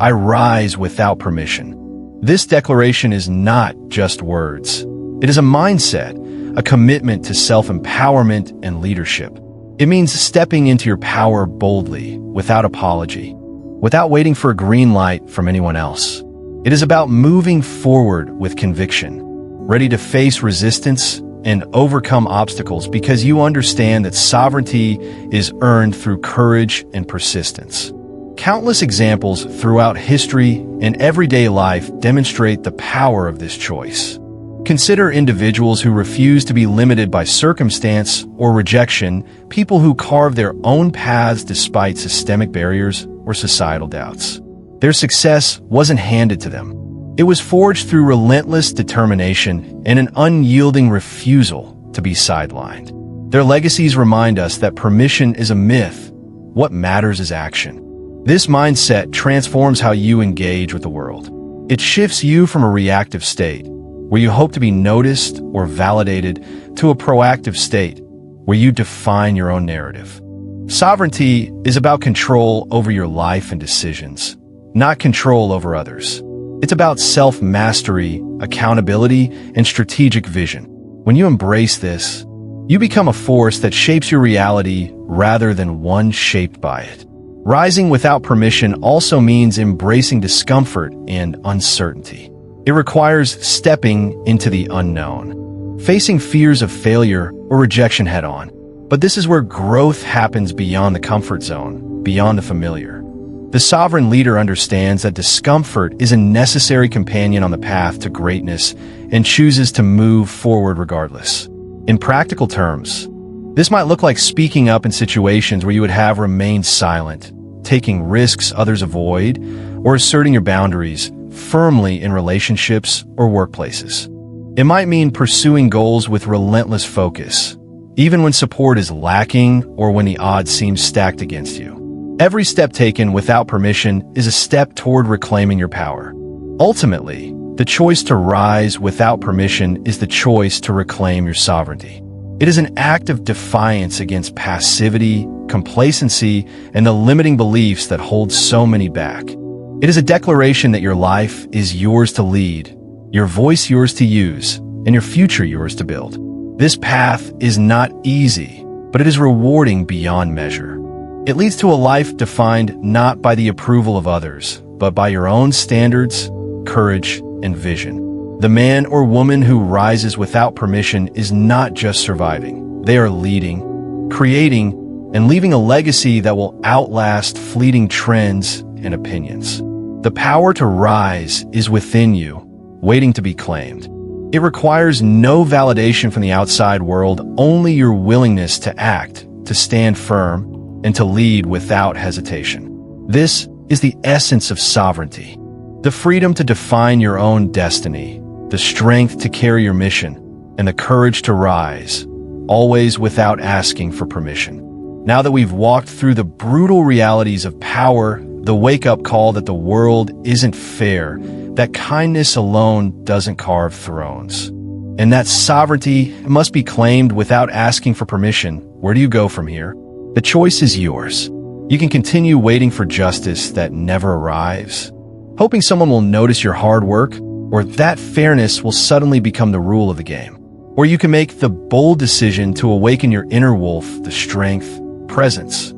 I rise without permission. This declaration is not just words. It is a mindset, a commitment to self-empowerment and leadership. It means stepping into your power boldly, without apology, without waiting for a green light from anyone else. It is about moving forward with conviction, ready to face resistance and overcome obstacles because you understand that sovereignty is earned through courage and persistence. Countless examples throughout history and everyday life demonstrate the power of this choice. Consider individuals who refuse to be limited by circumstance or rejection, people who carve their own paths despite systemic barriers or societal doubts. Their success wasn't handed to them. It was forged through relentless determination and an unyielding refusal to be sidelined. Their legacies remind us that permission is a myth. What matters is action. This mindset transforms how you engage with the world. It shifts you from a reactive state, where you hope to be noticed or validated, to a proactive state, where you define your own narrative. Sovereignty is about control over your life and decisions, not control over others. It's about self-mastery, accountability, and strategic vision. When you embrace this, you become a force that shapes your reality rather than one shaped by it. Rising without permission also means embracing discomfort and uncertainty. It requires stepping into the unknown, facing fears of failure or rejection head-on. But this is where growth happens beyond the comfort zone, beyond the familiar. The sovereign leader understands that discomfort is a necessary companion on the path to greatness and chooses to move forward regardless. In practical terms, this might look like speaking up in situations where you would have remained silent, taking risks others avoid, or asserting your boundaries firmly in relationships or workplaces. It might mean pursuing goals with relentless focus, even when support is lacking or when the odds seem stacked against you. Every step taken without permission is a step toward reclaiming your power. Ultimately, the choice to rise without permission is the choice to reclaim your sovereignty. It is an act of defiance against passivity, complacency, and the limiting beliefs that hold so many back. It is a declaration that your life is yours to lead, your voice yours to use, and your future yours to build. This path is not easy, but it is rewarding beyond measure. It leads to a life defined not by the approval of others, but by your own standards, courage, and vision. The man or woman who rises without permission is not just surviving. They are leading, creating, and leaving a legacy that will outlast fleeting trends and opinions. The power to rise is within you, waiting to be claimed. It requires no validation from the outside world, only your willingness to act, to stand firm, and to lead without hesitation. This is the essence of sovereignty. The freedom to define your own destiny, the strength to carry your mission, and the courage to rise, always without asking for permission. Now that we've walked through the brutal realities of power, the wake-up call that the world isn't fair, that kindness alone doesn't carve thrones, and that sovereignty must be claimed without asking for permission, where do you go from here? The choice is yours. You can continue waiting for justice that never arrives, hoping someone will notice your hard work, or that fairness will suddenly become the rule of the game. Or you can make the bold decision to awaken your inner wolf, the strength, presence,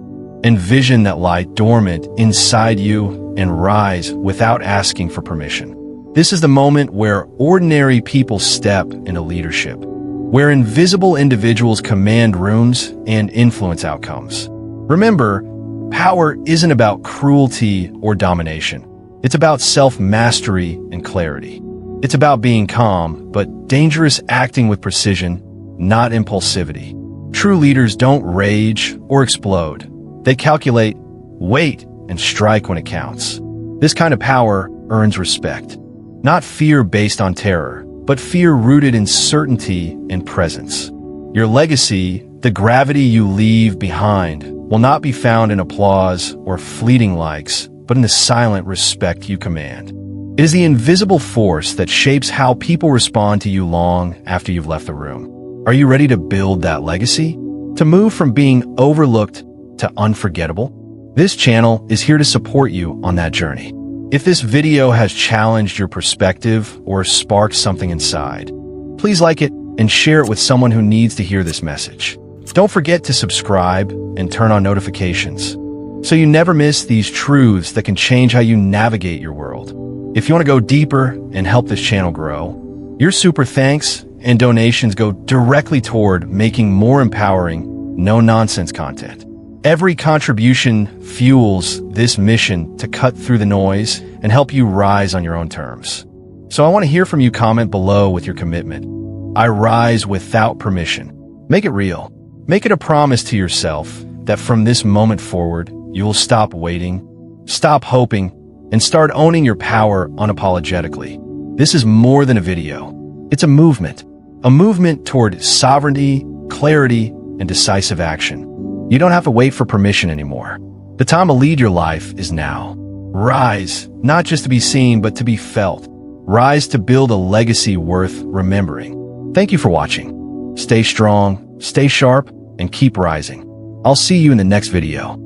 and vision that lie dormant inside you and rise without asking for permission. This is the moment where ordinary people step into leadership, where invisible individuals command rooms and influence outcomes. Remember, power isn't about cruelty or domination. It's about self-mastery and clarity. It's about being calm, but dangerous, acting with precision, not impulsivity. True leaders don't rage or explode. They calculate, wait, and strike when it counts. This kind of power earns respect. Not fear based on terror, but fear rooted in certainty and presence. Your legacy, the gravity you leave behind, will not be found in applause or fleeting likes, but in the silent respect you command. It is the invisible force that shapes how people respond to you long after you've left the room. Are you ready to build that legacy? To move from being overlooked to unforgettable? This channel is here to support you on that journey. If this video has challenged your perspective or sparked something inside, please like it and share it with someone who needs to hear this message. Don't forget to subscribe and turn on notifications so you never miss these truths that can change how you navigate your world. If you want to go deeper and help this channel grow, your super thanks and donations go directly toward making more empowering, no-nonsense content. Every contribution fuels this mission to cut through the noise and help you rise on your own terms. So I want to hear from you. Comment below with your commitment. I rise without permission. Make it real. Make it a promise to yourself that from this moment forward, you will stop waiting, stop hoping, and start owning your power unapologetically. This is more than a video. It's a movement toward sovereignty, clarity, and decisive action. You don't have to wait for permission anymore. The time to lead your life is now. Rise, not just to be seen, but to be felt. Rise to build a legacy worth remembering. Thank you for watching. Stay strong, stay sharp, and keep rising. I'll see you in the next video.